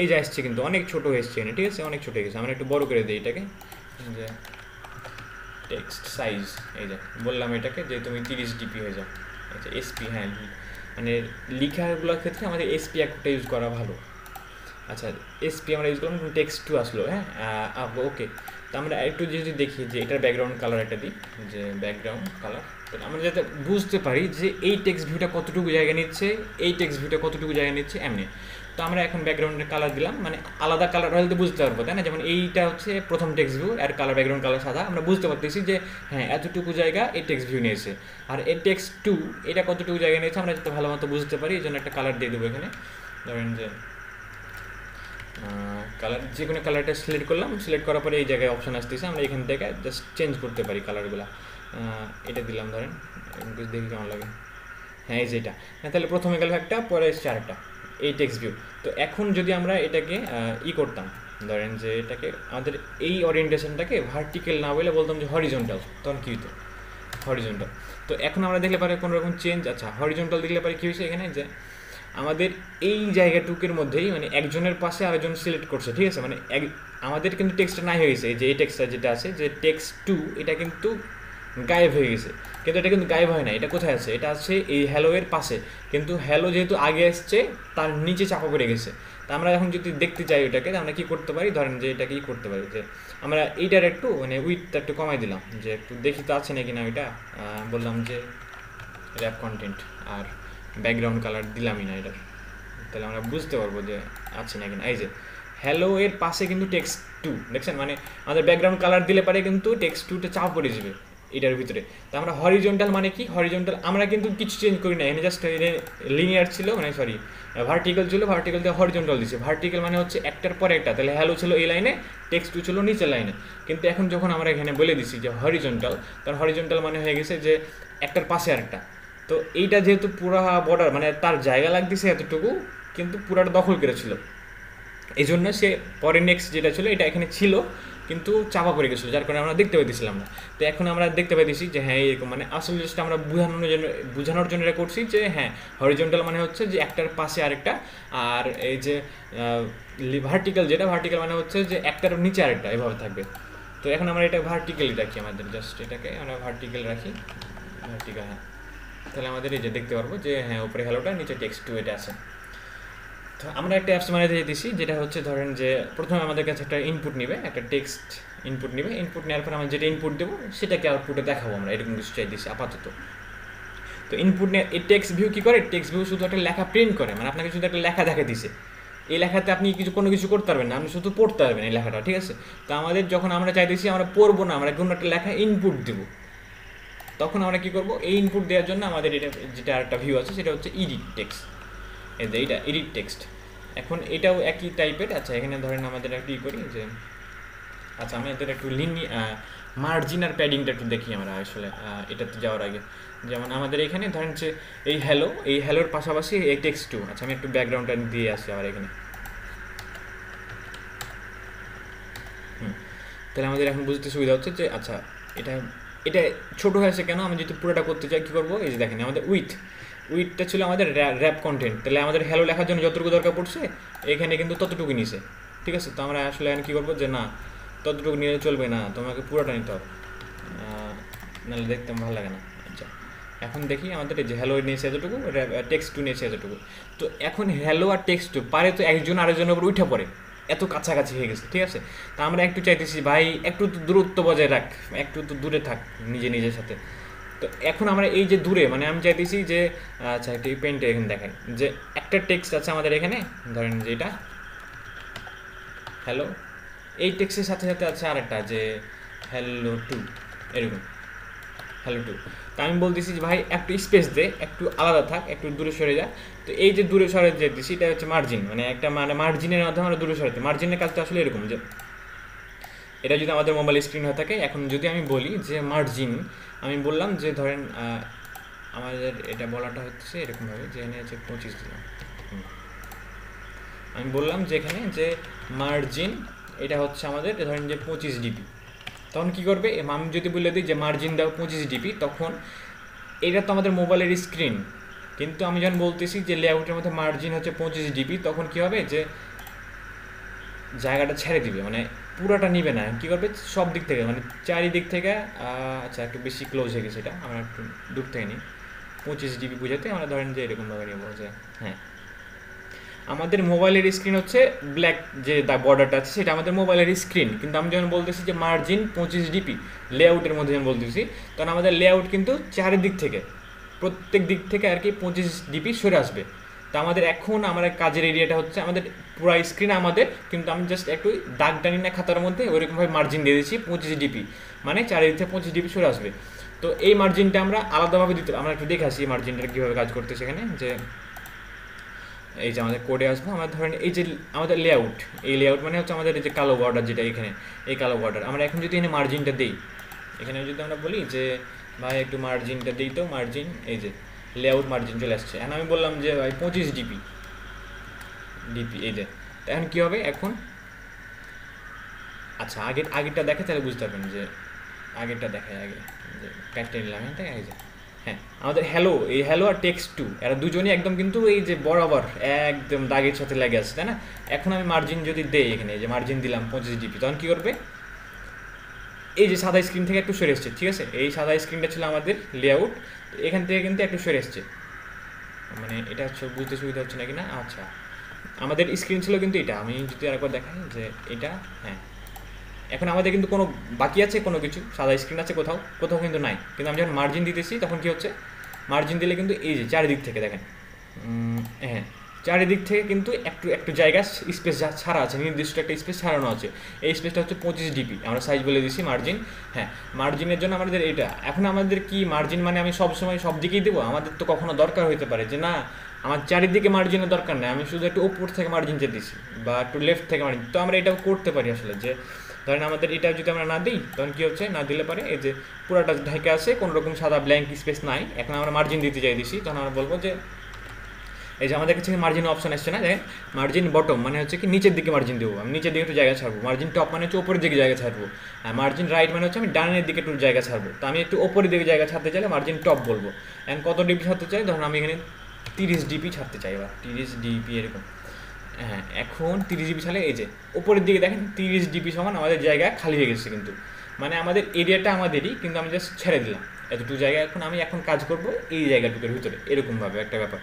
এই যে আসছে কিন্তু অনেক ছোটো এসছে এখানে, ঠিক আছে অনেক ছোটো হয়ে গেছে। আমরা একটু বড় করে দিই এটাকে, যে টেক্সট সাইজ, এই যে বললাম এটাকে যে তুমি 30 dp হয়ে যাও। আচ্ছা এসপি, মানে লেখাগুলোর ক্ষেত্রে আমাদের এসপি একটা ইউজ করা ভালো। আচ্ছা এসপি আমরা ইউজ করলাম, টেক্সট 2 আসলো। ওকে, তো আমরা একটু যদি দেখি যে এটার ব্যাকগ্রাউন্ড কালার একটা দিই, যে ব্যাকগ্রাউন্ড কালার, তাহলে আমরা যাতে বুঝতে পারি যে এই টেক্সট ভিউটা কতটুকু জায়গা নিচ্ছে, এই টেক্সট ভিউটা কতটুকু জায়গা নিচ্ছে এমনি। তো আমরা এখন ব্যাকগ্রাউন্ডের কালার দিলাম, মানে আলাদা কালার হলে তো বুঝতে পারবো, তাই না? যেমন এইটা হচ্ছে প্রথম টেক্সট ভিউ, আর কালার ব্যাকগ্রাউন্ড কালার সাদা, আমরা বুঝতে পারতেছি যে এতটুকু জায়গা এই টেক্সট ভিউ নিয়েছে। আর এই টেক্সট 2 এটা কতটুকু জায়গা নিয়েছে আমরা যাতে ভালো মতো বুঝতে পারি, এই জন্য একটা কালার দিয়ে দেবো এখানে। ধরেন যে কালার, যে কোনো কালারটা সিলেক্ট করলাম, সিলেক্ট করার পরে এই জায়গায় অপশান আসতেছে, আমরা এখান থেকে জাস্ট চেঞ্জ করতে পারি কালারগুলো। এটা দিলাম, ধরেন দেখি কেমন লাগে। এই যে এটা, তাহলে প্রথমে গেল একটা, পরে এসছে আরেকটা, এই টেক্সট ভিউ। তো এখন যদি আমরা এটাকে করতাম, ধরেন যে এটাকে আমাদের এই ওরিয়েন্টেশনটাকে ভার্টিক্যাল না বলে বলতাম যে হরিজন্টাল, তখন কী হতো হরিজন্টাল। তো এখন আমরা দেখলে পারে কোনো রকম চেঞ্জ। আচ্ছা হরিজন্টাল দেখলে পারে কী হয়েছে এখানে, যে আমাদের এই জায়গাটুকের মধ্যেই মানে একজনের পাশে আরেকজন সিলেক্ট করছে, ঠিক আছে, মানে আমাদের কিন্তু টেক্সটটা নাই হয়ে গেছে, এই যে এই টেক্সটটা যেটা আছে যে টেক্সট 2 এটা কিন্তু গায়েব হয়ে গেছে, কিন্তু এটা কিন্তু গায়েব হয় না, এটা কোথায় আছে, এটা আছে এই হ্যালো এর পাশে, কিন্তু হ্যালো যেহেতু আগে আসছে তার নিচে চাপা পড়ে গেছে। তা আমরা এখন যদি দেখতে চাই ওটাকে, আমরা কী করতে পারি, ধরেন যে এটা কী করতে পারি, যে আমরা এইটার একটু মানে উইথটা একটু কমাই দিলাম, যে একটু দেখি তো আছে নাকি না ওইটা, বললাম যে র্যাপ কন্টেন্ট, আর ব্যাকগ্রাউন্ড কালার দিলামই না এটার, তাহলে আমরা বুঝতে পারবো যে আছে নাকি না। এই যে হ্যালো এর পাশে কিন্তু টেক্সট 2 দেখছেন, মানে আমাদের ব্যাকগ্রাউন্ড কালার দিলে পারে কিন্তু টেক্সট 2টা চাপ পড়ে যাবে এটার ভিতরে। তো আমরা হরিজন্টাল মানে কি, হরিজন্টাল আমরা কিন্তু কিছু চেঞ্জ করি না, এখানে জাস্ট লিনিয়ার ছিল, মানে সরি ভার্টিক্যাল ছিল, ভার্টিক্যাল থেকে হরিজন্টাল দিচ্ছে। ভার্টিক্যাল মানে হচ্ছে একটার পরে একটা, তাহলে হ্যালো ছিল এই লাইনে, টেক্সট 2 ছিল নিচের লাইনে। কিন্তু এখন যখন আমরা এখানে বলে দিচ্ছি যে হরিজন্টাল, তার হরিজন্টাল মানে হয়ে গেছে যে একটার পাশে আরেকটা। তো এইটা যেহেতু পুরা বর্ডার মানে তার জায়গা লাগতেছে এতটুকু, কিন্তু পুরাটা দখল করেছিল, এই জন্য সে পরে নেক্সট যেটা ছিল এটা এখানে ছিল কিন্তু চাপা পড়ে গেছিলো, যার কারণে আমরা দেখতে পাইতেছিলাম না। তো এখন আমরা দেখতে পাইতেছি যে এরকম, মানে আসলে জাস্ট আমরা বোঝানোর জন্য এটা করছি যে হরিজন্টাল মানে হচ্ছে যে একটার পাশে আরেকটা, আর এই যে ভার্টিক্যাল যেটা, ভার্টিক্যাল মানে হচ্ছে যে একটার নিচে আরেকটা, এভাবে থাকবে। তো এখন আমরা এটা ভার্টিক্যালি রাখি, আমাদের জাস্ট এটাকে আমরা ভার্টিক্যাল রাখি, ভার্টিক্যাল তাহলে আমাদের এই যে দেখতে পারবো যে উপরে হ্যালোটা, নিচে টেক্সট 2 এটা আছে। তো আমরা একটা অ্যাপস বানাতে চাইতেছি, যেটা হচ্ছে ধরেন যে প্রথমে আমাদের কাছে একটা ইনপুট নেবে, একটা টেক্সট ইনপুট নেবে, ইনপুট নেওয়ার পর আমরা যেটা ইনপুট দেবো সেটাকে আউটপুটে দেখাবো আমরা, এরকম কিছু চাইতেছি আপাতত। তো ইনপুট নিয়ে এই টেক্সট ভিউ কী করে, টেক্সট ভিউ শুধু একটা লেখা প্রিন্ট করে, মানে আপনাকে শুধু একটা লেখা দেখা দিছে, এই লেখাতে আপনি কোনো কিছু করতে পারবেন না, আপনি শুধু পড়তে পারবেন এই লেখাটা, ঠিক আছে। তো আমাদের যখন আমরা চাইতেছি আমরা পড়বো না, আমরা কোনো একটা লেখা ইনপুট দেবো, তখন আমরা কী করবো, এই ইনপুট দেওয়ার জন্য আমাদের এটা যেটা একটা ভিউ আছে সেটা হচ্ছে এডিট টেক্সট, এইটা এডিট টেক্সট। এখন এটাও একই টাইপের। আচ্ছা এখানে ধরেন আমাদের একটু করি যে, আচ্ছা আমাদের একটু মার্জিন আর প্যাডিংটা একটু দেখি আমরা আসলে এটাতে যাওয়ার আগে। যেমন আমাদের এখানে ধরেন যে এই হ্যালোর পাশাপাশি এই টেক্সট 2, আচ্ছা আমি একটু ব্যাকগ্রাউন্ডটা দিয়ে আসি আবার এখানে। তাহলে আমাদের এখন বুঝতে সুবিধা হচ্ছে যে আচ্ছা এটা ছোটো হয়েছে কেন, আমি যদি পুরোটা করতে চাই কী করবো, এই যে দেখেন আমাদের উইথটা ছিল আমাদের র্যাপ কন্টেন্ট, তাহলে আমাদের হ্যালো লেখার জন্য যতটুকু দরকার পড়ছে এখানে কিন্তু ততটুকু নিছে, ঠিক আছে। তো আমরা আসলে এখন কী করবো যে না ততটুকু নিলে চলবে না, তোমাকে পুরোটা নিতে হবে, নাহলে দেখতে ভালো লাগে না। আচ্ছা এখন দেখি আমাদের এই যে হ্যালো নিয়েছে এতটুকু, টেক্সট টু নিয়েছে এতটুকু। তো এখন হ্যালো আর টেক্সট টু পারে তো একজন আরেকজনের উপর উঠে পড়ে, এত কাছাকাছি হয়ে গেছে, ঠিক আছে। তা আমরা একটু চাইতেছি ভাই একটু তো দূরত্ব বজায় রাখ, একটু তো দূরে থাক নিজের সাথে। তো এখন আমরা এই যে দূরে, মানে আমি চাইতেছি যে আচ্ছা একটু পেনটা এখানে দেখাই, যে একটা টেক্সট আছে আমাদের এখানে, ধরেন যে এটা হ্যালো, এই টেক্সটের সাথে সাথে আছে আরেকটা যে হ্যালো টু, এরকম হ্যালো টু। তা আমি বলতেছি যে ভাই একটু স্পেস দে, একটু আলাদা থাক, একটু দূরে সরে যা। তো এই যে দূরে সরে যেতেছি এটা হচ্ছে মার্জিন, মানে একটা মানে মার্জিনের মাধ্যমে আমরা দূরে সরাতে। মার্জিনের কাজটা আসলে এরকম যে এটা যদি আমাদের মোবাইল স্ক্রিন হয়ে থাকে, এখন যদি আমি বলি যে মার্জিন, আমি বললাম যে ধরেন আমাদের এটা বলাটা হচ্ছে এরকমভাবে যে এখানে হচ্ছে 25 দিলাম। আমি বললাম যে এখানে যে মার্জিন এটা হচ্ছে আমাদের ধরেন যে 25 ডিপি। তখন কী করবে, আমি যদি বলে দিই যে মার্জিন দাও 25 ডিপি, তখন এটা তো আমাদের মোবাইলের স্ক্রিন, কিন্তু আমি যখন বলতেছি যে লেআউটের মধ্যে মার্জিন হচ্ছে 25 ডিপি, তখন কী হবে যে জায়গাটা ছেড়ে দিবে, মানে পুরাটা নিবে না। কী করবে সব দিক থেকে, মানে চারিদিক থেকে, আচ্ছা একটু বেশি ক্লোজ হয়ে গেছে এটা, আমরা একটু দূর থেকে নিই। 25 ডিবি বুঝাতে আমরা ধরেন যে এরকমভাবে নেবো যে হ্যাঁ আমাদের মোবাইলের স্ক্রিন হচ্ছে ব্ল্যাক, যে বর্ডারটা আছে সেটা আমাদের মোবাইলের স্ক্রিন, কিন্তু আমি যখন বলতেছি যে মার্জিন 25 ডিপি লেআউটের মধ্যে যখন বলতেছি, তখন আমাদের লেআউট কিন্তু চারিদিক থেকে, প্রত্যেক দিক থেকে আর কি 25 ডিপি সরে আসবে। তা আমাদের এখন আমাদের কাজের এরিয়াটা হচ্ছে আমাদের পুরো স্ক্রিন আমাদের, কিন্তু আমি জাস্ট একটু দাগ টানি না খাতার মধ্যে, ওইরকমভাবে মার্জিন দিয়ে দিচ্ছি 25 ডিপি, মানে চারিদিক থেকে 25 ডিপি সরে আসবে। তো এই মার্জিনটা আমরা আলাদাভাবে দিতে, আমরা একটু দেখে আসি মার্জিনটা কীভাবে কাজ করতে। সেখানে যে এই যে আমাদের কোডে আসবো, আমরা ধরেন এই যে আমাদের লেআউট, এই লেআউট মানে হচ্ছে আমাদের এই যে কালো বর্ডার যেটা এখানে, এই কালো বর্ডার আমরা এখন যদি এখানে মার্জিনটা দিই, এখানে যদি আমরা বলি যে ভাই একটু মার্জিনটা দিই, তো মার্জিন এই যে লেআউট মার্জিন চলে আসছে। এখন আমি বললাম যে ভাই 25 ডিপি এই যে, এখন কী হবে এখন, আচ্ছা আগেরটা দেখে তাহলে বুঝতে পারবেন যে আগেরটা দেখায় আগে যে কাটতে নিলাম এটা, এই যে হ্যাঁ আমাদের হ্যালো, এই হ্যালো আর টেক্সট টু এরা দুজনই একদম কিন্তু এই যে বরাবর একদম দাগের সাথে লেগে আছে, তাই না। এখন আমি মার্জিন যদি দেই এখানে, যে মার্জিন দিলাম 25 ডিপি, তখন কী করবে, এই যে সাদা স্ক্রিন থেকে একটু সরে এসছে, ঠিক আছে। এই সাদা স্ক্রিনটা ছিল আমাদের লেআউট, এখান থেকে কিন্তু একটু সরে এসছে, মানে এটা হচ্ছে বুঝতে সুবিধা হচ্ছে নাকি না। আচ্ছা আমাদের স্ক্রিন ছিল কিন্তু এটা, আমি যদি আরেকবার দেখাই যে এটা হ্যাঁ, এখন আমাদের কিন্তু কোনো বাকি আছে, কোনো কিছু সাদা স্ক্রিন আছে কোথাও কোথাও কিন্তু নাই। কিন্তু আমি যখন মার্জিন দিতেছি তখন কী হচ্ছে, মার্জিন দিলে কিন্তু এই যে চারিদিক থেকে দেখেন, হ্যাঁ চারিদিক থেকে কিন্তু একটু একটু জায়গা স্পেস ছাড়া আছে, নির্দিষ্ট একটা স্পেস ছাড়ানো আছে। এই স্পেসটা হচ্ছে 25 ডিপি, আমরা সাইজ বলে দিচ্ছি মার্জিন। হ্যাঁ মার্জিনের জন্য আমাদের এটা, এখন আমাদের কি মার্জিন মানে আমি সবসময় সব দিকেই দেবো, আমাদের তো কখনো দরকার হতে পারে যে না আমার চারিদিকে মার্জিনের দরকার নেই, আমি শুধু একটু ওপর থেকে মার্জিন চেয়েছি বা একটু লেফট থেকে মার্জিন, তো আমরা এটাও করতে পারি আসলে। যে ধরেন আমাদের এটা যদি আমরা না দিই, তখন কী হচ্ছে, না দিলে পারে এই যে পুরাটা ঢেকে আছে, কোনো রকম সাদা ব্ল্যাঙ্ক স্পেস নাই। এখন আমরা মার্জিন দিতে চাই দিছি, তখন আমরা বলবো যে এই যে আমাদের কাছে মার্জিন অপশন আসছে না, দেখেন মার্জিন বটম মানে হচ্ছে কি নিচের দিকে মার্জিন দেবো, আমি নিচের দিকে একটু জায়গা ছাড়বো। মার্জিন টপ মানে হচ্ছে ওপরের দিকে জায়গা ছাড়বো, আর মার্জিন রাইট মানে হচ্ছে আমি ডানের দিকে একটু জায়গা ছাড়বো। তো আমি একটু ওপরের দিকে জায়গা ছাড়তে চাইলে মার্জিন টপ বলবো। এখন কত ডিপি ছাড়তে চাই, ধরুন আমি এখানে 30 ডিপি ছাড়তে চাই, বা 30 ডিপি এরকম। হ্যাঁ এখন 30 ডিপি ছাড়লে এই যে উপরের দিকে দেখেন 30 ডিপি সমান আমাদের জায়গা খালি হয়ে গেছে, কিন্তু মানে আমাদের এরিয়াটা আমাদেরই, কিন্তু আমি জাস্ট ছেড়ে দিলাম এতটুকু জায়গা। এখন আমি এখন কাজ করব এই জায়গাটুকুর ভিতরে, এরকমভাবে একটা ব্যাপার।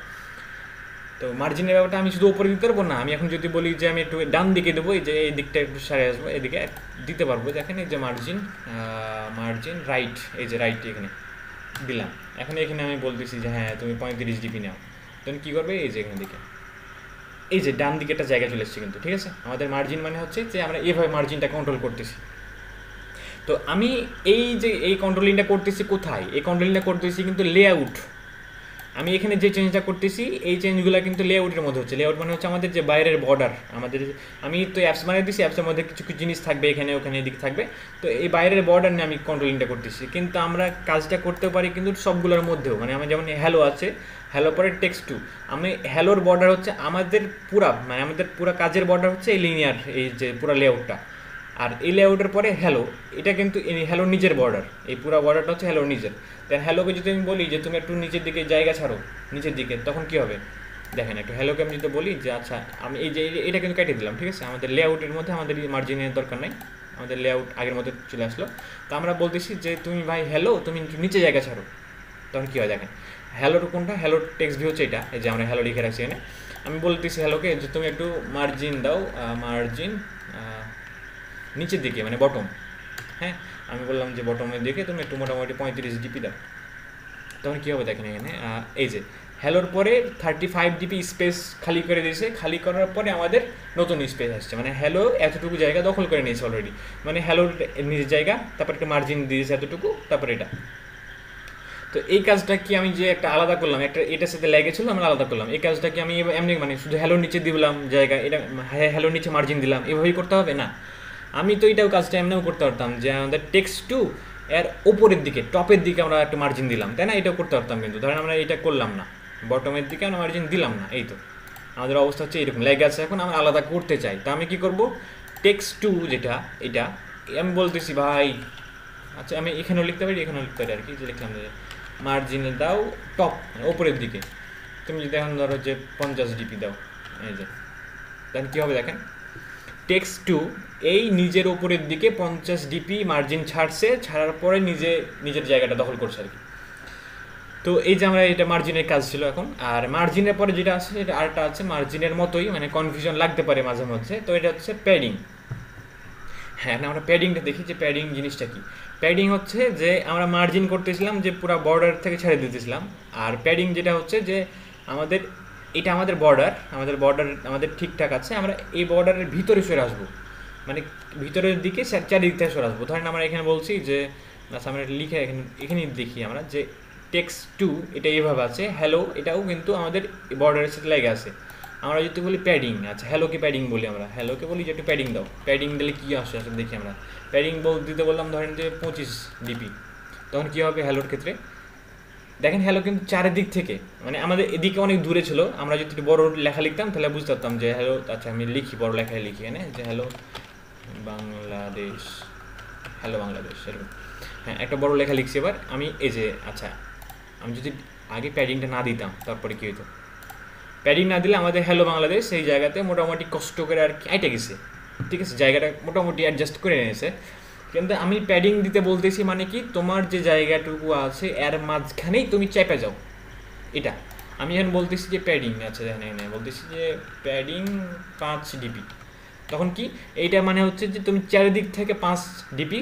তো মার্জিনের ব্যাপারটা আমি শুধু ওপরে দিতে পারবো না, আমি এখন যদি বলি যে আমি একটু ডান দিকে দেবো, এই যে এই দিকটা একটু সারে আসবো, এদিকে দিতে পারবো। দেখেন এই যে মার্জিন রাইট, এই যে রাইট এখানে দিলাম। এখন এখানে আমি বলতেছি যে হ্যাঁ তুমি 35 ডিপি নাও, তখন কী করবে, এই যে এখানে দিকে এই যে ডান দিকে একটা জায়গা চলে এসছে কিন্তু, ঠিক আছে। আমাদের মার্জিন মানে হচ্ছে যে আমরা এইভাবে মার্জিনটা কন্ট্রোল করতেছি। তো আমি এই যে এই কন্ট্রোলিংটা করতেছি কোথায়, এই কন্ট্রোলিংটা করতেছি কিন্তু লেআউট। আমি এখানে যে চেঞ্জটা করতেছি এই চেঞ্জগুলো কিন্তু লেআউটের মধ্যে হচ্ছে। লেআউট মানে হচ্ছে আমাদের যে বাইরের বর্ডার, আমাদের আমি তো অ্যাপস বানিয়ে দিচ্ছি, অ্যাপসের মধ্যে কিছু কিছু জিনিস থাকবে এখানে ওখানে এদিকে থাকবে, তো এই বাইরের বর্ডার নিয়ে আমি কন্ট্রোলিংটা করতেছি। কিন্তু আমরা কাজটা করতে পারি কিন্তু সবগুলোর মধ্যেও, মানে আমার যেমন হ্যালো আছে, হ্যালো পরে টেক্সট টু, আমি হ্যালোর বর্ডার হচ্ছে আমাদের পুরা, মানে আমাদের পুরা কাজের বর্ডার হচ্ছে এই লিনিয়ার, এই যে পুরা লেআউটটা। আর এই লেআউটের পরে হ্যালো, এটা কিন্তু হ্যালোর নিজের বর্ডার, এই পুরো বর্ডারটা হচ্ছে হ্যালোর নিজের। দেন হ্যালোকে যদি আমি বলি যে তুমি একটু নিচের দিকে জায়গা ছাড়ো, নিচের দিকে, তখন কী হবে দেখেন, একটু হ্যালোকে আমি যদি বলি যে আচ্ছা আমি এই যে এটা কিন্তু কেটে দিলাম, ঠিক আছে। আমাদের লেআউটের মধ্যে আমাদের মার্জিনের দরকার নাই, আমাদের লেআউট আগের মতো চলে আসলো। তো আমরা বলতেছি যে তুমি ভাই হ্যালো তুমি একটু নিচে জায়গা ছাড়ো, তখন কী হয় দেখেন, হ্যালোর কোনটা, হ্যালোর টেক্সট ভিউ হচ্ছে এটা, এই যে আমরা হ্যালো লিখে রাখছি এখানে। আমি বলতেছি হ্যালোকে যে তুমি একটু মার্জিন দাও, মার্জিন নিচের দিকে মানে বটম, হ্যাঁ আমি বললাম যে বটমের দিকে তুমি একটু মোটামুটি 35 ডিপি দাও। তখন কী হবে দেখেন এখানে, এই যে হ্যালোর পরে 35 ডিপি স্পেস খালি করে দিয়েছে, খালি করার পরে আমাদের নতুন স্পেস আসছে, মানে হ্যালো এতটুকু জায়গা দখল করে নিয়েছে অলরেডি, মানে হ্যালোর নিজের জায়গা, তারপর একটা মার্জিন দিয়েছে এতটুকু, তারপর এটা। তো এই কাজটা কি আমি যে একটা আলাদা করলাম, একটা এটার সাথে লেগেছিল আমরা আলাদা করলাম, এই কাজটা কি আমি এমনি মানে শুধু হ্যালোর নিচে দিলাম জায়গা, এটা হ্যালোর নিচে মার্জিন দিলাম এভাবেই করতে হবে না, আমি তো এটাও কাজটা এমনিও করতে পারতাম যে আমাদের টেক্সট টু এর ওপরের দিকে টপের দিকে আমরা একটু মার্জিন দিলাম, তাই না, এটাও করতে পারতাম, কিন্তু ধরেন আমরা এটা করলাম না, বটমের দিকে আমরা মার্জিন দিলাম না, এই তো আমাদের অবস্থা হচ্ছে এরকম লেগে আছে। এখন আমরা আলাদা করতে চাই, তা আমি কি করব, টেক্সট টু যেটা এটা আমি বলতেছি ভাই, আচ্ছা আমি এখানেও লিখতে পারি এখানেও লিখতে পারি আর কি, যে লিখলাম যে মার্জিনে দাও টপ ওপরের দিকে, তুমি যদি এখন ধরো যে 50 ডিপি দাও, এই যে তাহলে কী হবে দেখেন, টেক্সট টু এই নিজের ওপরের দিকে 50 ডিপি মার্জিন ছাড়ছে, ছাড়ার পরে নিজের জায়গাটা দখল করছে আর কি। তো এই যে আমরা এটা মার্জিনের কাজ ছিল এখন, আর মার্জিনের পরে যেটা আছে এটা আরেকটা আছে মার্জিনের মতোই, মানে কনফিউশন লাগতে পারে মাঝে মধ্যে, তো এটা হচ্ছে প্যাডিং। হ্যাঁ আমরা প্যাডিংটা দেখি যে প্যাডিং জিনিসটা কি। প্যাডিং হচ্ছে যে আমরা মার্জিন করতেছিলাম যে পুরো বর্ডার থেকে ছেড়ে দিতেছিলাম, আর প্যাডিং যেটা হচ্ছে যে আমাদের এটা আমাদের বর্ডার আমাদের ঠিকঠাক আছে, আমরা এই বর্ডারের ভিতরে সরে আসবো, মানে ভিতরের দিকে চারিদিক থেকে সরে আসবো। ধরেন আমরা এখানে বলছি যে আচ্ছা আমরা লিখে এখানে দেখি আমরা যে টেক্সট টু এটা এইভাবে আছে, হ্যালো এটাও কিন্তু আমাদের বর্ডারের সাথে লেগে আছে। আমরা যদি বলি প্যাডিং, আচ্ছা হ্যালোকে প্যাডিং বলি, আমরা হ্যালোকে বলি যে একটু প্যাডিং দাও, প্যাডিং দিলে কী আসে আসলে দেখি আমরা। প্যাডিং দিতে বললাম ধরেন যে 25 ডিপি, তখন কী হবে হ্যালোর ক্ষেত্রে দেখেন, হ্যালো কিন্তু চারিদিক থেকে মানে আমাদের এদিকে অনেক দূরে ছিল, আমরা যদি একটু বড় লেখা লিখতাম তাহলে বুঝতে পারতাম যে হ্যালো, আচ্ছা আমি লিখি বড় লেখায় লিখি এনে যে হ্যালো বাংলাদেশ, হ্যালো বাংলাদেশ এরকম, হ্যাঁ একটা বড় লেখা লিখছি। এবার আমি এই যে আচ্ছা আমি যদি আগে প্যাডিংটা না দিতাম তারপরে কী হতো, প্যাডিং না দিলে আমাদের হ্যালো বাংলাদেশ সেই জায়গাতে মোটামুটি কষ্ট করে আর কি আইটে গেছে, ঠিক আছে জায়গাটা মোটামুটি অ্যাডজাস্ট করে নিয়েছে। কিন্তু আমি প্যাডিং দিতে বলতেছি মানে কি, তোমার যে জায়গাটুকু আছে এর মাঝখানেই তুমি চেপে যাও, এটা আমি এখন বলতেছি যে প্যাডিং, আচ্ছা এখানে বলতেছি যে প্যাডিং 5 ডিপি, তখন কি এইটা মানে হচ্ছে যে তুমি চারিদিক থেকে 5 ডিপি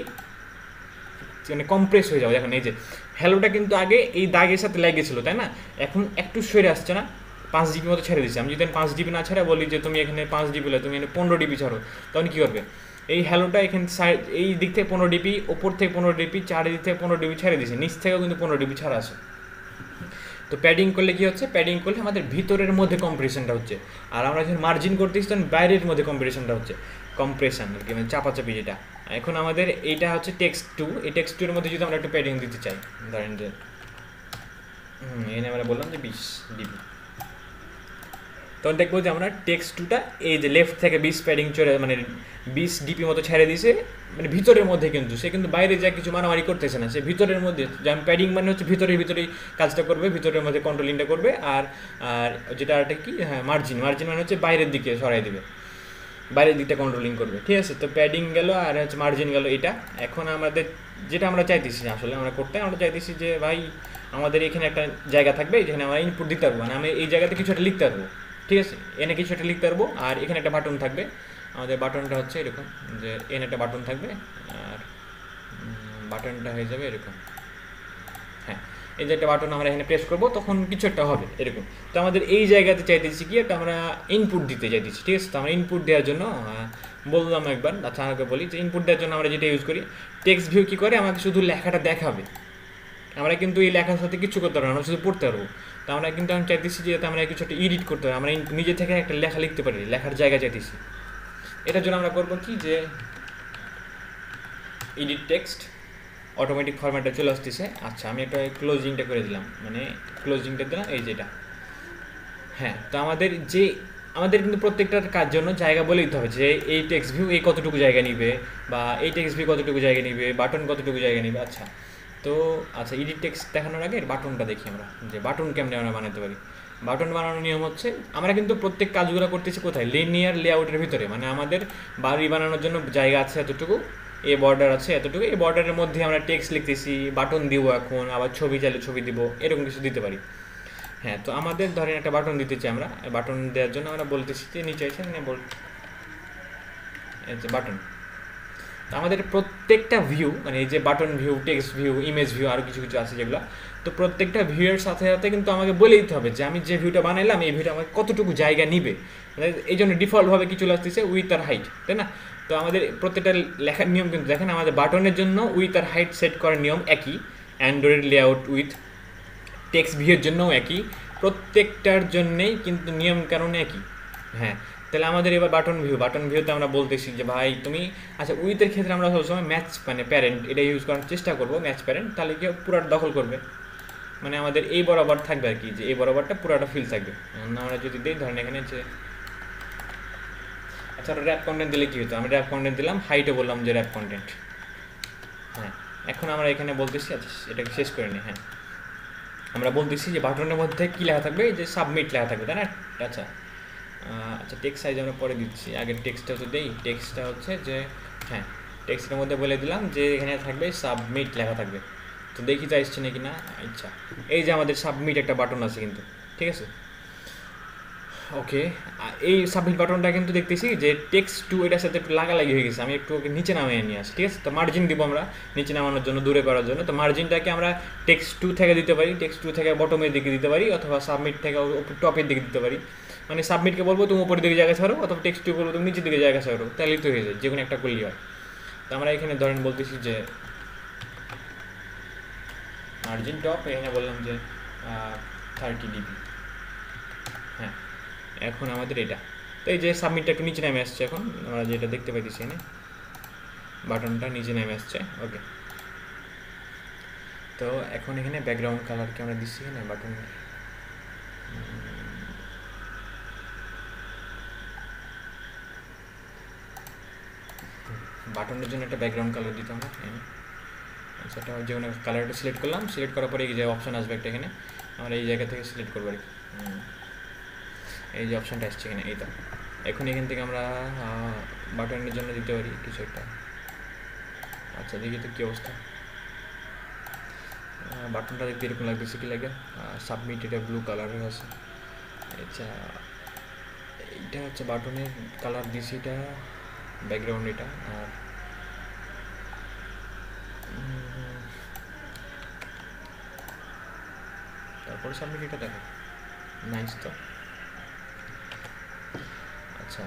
মানে কম্প্রেস হয়ে যাও। দেখুন এই যে হ্যালোটা কিন্তু আগে এই দাগের সাথে লেগেছিলো তাই না, এখন একটু সরে আসছে না, 5 ডিবি মতো ছেড়ে দিচ্ছি। আমি যদি 5 ডিবি না ছাড়া বলি যে তুমি এখানে 5 ডিবি হলে তুমি এখানে 15 ডিবি ছাড়ো, তখন কী করবে, এই হ্যালোটা এখানে সাইড এই দিক থেকে 15 ডিবি, ওপর থেকে 15 ডিবি, চারিদিক থেকে 15 ডিবি ছেড়ে দিচ্ছে, নিচ থেকেও কিন্তু 15 ডিবি ছাড়া আছে। তো প্যাডিং করলে কী হচ্ছে, প্যাডিং করলে আমাদের ভিতরের মধ্যে কম্প্রেশনটা হচ্ছে, আর আমরা যখন মার্জিন করতেছি তখন বাইরের মধ্যে কম্প্রেশনটা হচ্ছে, কম্প্রেশন আর কি মানে চাপাচাপি যেটা। এখন আমাদের এইটা হচ্ছে টেক্সট টু, এই টেক্সট টু এর মধ্যে যদি আমরা একটু প্যাডিং দিতে চাই, ধরেন যে এখানে আমরা বললাম যে 20 ডিবি, তখন দেখবো যে আমরা টেক্সট টুটা এই যে লেফট থেকে 20 প্যাডিং চলে মানে 20 ডিপি মতো ছেড়ে দিয়েছে, মানে ভিতরের মধ্যে, কিন্তু সে কিন্তু বাইরে যা কিছু মারামারি করতেছে না, সে ভিতরের মধ্যে, যেমন প্যাডিং মানে হচ্ছে ভিতরেই কাজটা করবে, ভিতরের মধ্যে কন্ট্রোলিংটা করবে। আর আর যেটা একটা কি, হ্যাঁ মার্জিন মানে হচ্ছে বাইরের দিকে সরাই দেবে, বাইরের দিকটা কন্ট্রোলিং করবে, ঠিক আছে। তো প্যাডিং গেল আর হচ্ছে মার্জিন গেল এটা। এখন আমাদের যেটা আমরা চাইতেছি আসলে আমরা চাইতেছি যে ভাই আমাদের এখানে একটা জায়গা থাকবে যেখানে আমরা ইনপুট দিতে পারবো, মানে আমি এই জায়গাতে কিছু একটা লিখতে পারবো, ঠিক আছে, এনে কিছু একটা লিখতে পারবো, আর এখানে একটা বাটন থাকবে, আমাদের বাটনটা হচ্ছে এরকম যে এনে একটা বাটন থাকবে, আর বাটনটা হয়ে যাবে এরকম, হ্যাঁ এই যে একটা বাটন আমরা এখানে প্রেস করবো তখন কিছু একটা হবে এরকম। তো আমাদের এই জায়গাতে চাইতেছি কি একটা আমরা ইনপুট দিতে চাইতেছি, ঠিক আছে। তো আমরা ইনপুট দেওয়ার জন্য বললাম একবার, আচ্ছা আমাকে বলি যে ইনপুট দেওয়ার জন্য আমরা যেটা ইউজ করি, টেক্সট ভিউ কী করে আমাকে শুধু লেখাটা দেখাবে, আমরা কিন্তু এই লেখার সাথে কিছু করতে পারবো না, আমরা শুধু পড়তে পারবো। তো আমরা কিন্তু আমি চাইতেছি যে আমরা কিছু একটা এডিট করতে পারি, আমরা নিজে থেকে একটা লেখা লিখতে পারি, লেখার জায়গা চাইতেছি। এটার জন্য আমরা করবো কি যে এডিট টেক্সট, অটোমেটিক ফরম্যাটে চলে আসতেছে। আচ্ছা আমি একটা ক্লোজিংটা করে দিলাম, মানে ক্লোজিংটা দিলাম এই যেটা, হ্যাঁ। তো আমাদের কিন্তু প্রত্যেকটার কাজ জন্য জায়গা বলে দিতে হবে যে এই টেক্সট ভিউ এই কতটুকু জায়গা নিবে, বা এই টেক্সট ভিউ কতটুকু জায়গা নিবে, বাটন কতটুকু জায়গা নিবে। আচ্ছা তো আচ্ছা এডিট টেক্সট দেখানোর আগে বাটনটা দেখি আমরা, যে বাটন কেমনে আমরা বানাতে পারি। বাটন বানানোর নিয়ম হচ্ছে আমরা কিন্তু প্রত্যেক কাজগুলো করতেছি কোথায়, লিনিয়ার লেআউটের ভিতরে, মানে আমাদের বাড়ি বানানোর জন্য জায়গা আছে এতটুকু, এই বর্ডার আছে এতটুকু, এই বর্ডারের মধ্যে আমরা টেক্সট লিখতেছি, বাটন দিব, এখন আবার ছবি চাইলে ছবি দিব, এরকম কিছু দিতে পারি। হ্যাঁ, তো আমাদের ধরেন একটা বাটন দিতে চাই, আমরা বাটন দেওয়ার জন্য আমরা বলতেছি যে নিচে এসে বাটন। তো আমাদের প্রত্যেকটা ভিউ, মানে এই যে button view, text view, image view, আরও কিছু কিছু আছে যেগুলো, তো প্রত্যেকটা ভিউয়ের সাথে সাথে কিন্তু আমাকে বলে দিতে হবে যে আমি যে ভিউটা বানাইলাম এই ভিউটা আমাকে কতটুকু জায়গা নিবে। মানে এই জন্য ডিফল্টভাবে কিছু আসতেছে উইথ আর হাইট, তাই না? তো আমাদের প্রত্যেকটা লেখার নিয়ম কিন্তু দেখেন, আমাদের বাটনের জন্য উইথ আর হাইট সেট করার নিয়ম একই, অ্যান্ড্রয়েড লেআউট উইথ টেক্সট ভিউয়ের জন্যও একই, প্রত্যেকটার জন্যেই কিন্তু নিয়ম কারণ একই। হ্যাঁ, তাহলে আমাদের এবার বাটন ভিউতে আমরা বলতেছি যে ভাই তুমি, আচ্ছা উইথের ক্ষেত্রে আমরা সবসময় ম্যাচ মানে প্যারেন্ট এটা ইউজ করার চেষ্টা করবো, ম্যাচ প্যারেন্ট, তাহলে কি পুরাটা দখল করবে, মানে আমাদের এই বরাবর থাকবে আর কি, যে এই বরাবরটা পুরাটা ফিল থাকবে। আমরা যদি দিই ধরেন এখানে যে, আচ্ছা র্যাপ কন্টেন্ট দিলে কী হতো, আমি র্যাপ কন্টেন্ট দিলাম, হাইটে বললাম যে র্যাপ কন্টেন্ট। হ্যাঁ, এখন আমরা এখানে বলতেছি, আচ্ছা এটাকে শেষ করে নিই। হ্যাঁ, আমরা বলতেছি যে বাটনের মধ্যে কী লেখা থাকবে, যে সাবমিট লেখা থাকবে, তাই না? আচ্ছা আচ্ছা টেক্সট সাইজ আমরা পরে দিচ্ছি, আগের টেক্সটটা তো দেই। টেক্সটটা হচ্ছে যে, হ্যাঁ টেক্সটের মধ্যে বলে দিলাম যে এখানে থাকবে সাবমিট লেখা থাকবে। তো দেখি তো আসছে নাকি না। আচ্ছা, এই যে আমাদের সাবমিট একটা বাটন আছে কিন্তু, ঠিক আছে। ওকে, এই সাবমিট বাটনটা কিন্তু দেখতেছি যে টেক্সট টু এটার সাথে একটু লাগালাগি হয়ে গেছে, আমি একটু ওকে নিচে নামিয়ে নিয়ে আসি, ঠিক আছে। তো মার্জিন দিব আমরা নিচে নামানোর জন্য, দূরে করার জন্য। তো মার্জিনটাকে আমরা টেক্সট টু থেকে দিতে পারি, টেক্সট টু থেকে বটমের দিকে দিতে পারি, অথবা সাবমিট থেকে টপের দিকে দিতে পারি। মানে সাবমিটকে বলবো তুমি উপরের দিকে জায়গা ছাড়ো, অথবা টেক্সট টু বলবো তুমি নিচের দিকে জায়গা ছাড়ো, তাহলেই তো হয়ে যায়, যে কোনো একটা করলেই হয়। তো আমরা এখানে ধরেন বলতেছি যে মার্জিন টপ, এখানে বললাম যে 30 dp। হ্যাঁ, এখন আমাদের এটা, তো এই যে সাবমিটটা একটু নিচে নেমে আসছে, এখন আমরা যেটা দেখতে পাইতেছি এখানে বাটনটা নিচে নেমে আসছে। ওকে, তো এখন এখানে ব্যাকগ্রাউন্ড কালারকে আমরা দিচ্ছি এখানে বাটনের, বাটনের জন্য একটা ব্যাকগ্রাউন্ড কালার দিতাম আমরা এখানে। আচ্ছা, এটা যে কোনো কালারটা সিলেক্ট করলাম, সিলেক্ট করার পরে এই যে অপশান আসবে একটা, এখানে আমরা এই জায়গা থেকে সিলেক্ট করবো আর কি। এই যে অপশানটা আসছে এখানে, এই তো এখন এখান থেকে আমরা বাটনের জন্য দিতে পারি কিছু একটা। আচ্ছা দেখি তো কী অবস্থা, বাটনটা দেখতে এরকম লাগতেছে, কি লাগে সাবমিট, এটা ব্লু কালারের আছে। আচ্ছা, এইটা হচ্ছে বাটনের কালার দিছি, এটা ব্যাকগ্রাউন্ড এটা। আর তারপরে সাবমিট, এটা দেখো নাইস তো। আচ্ছা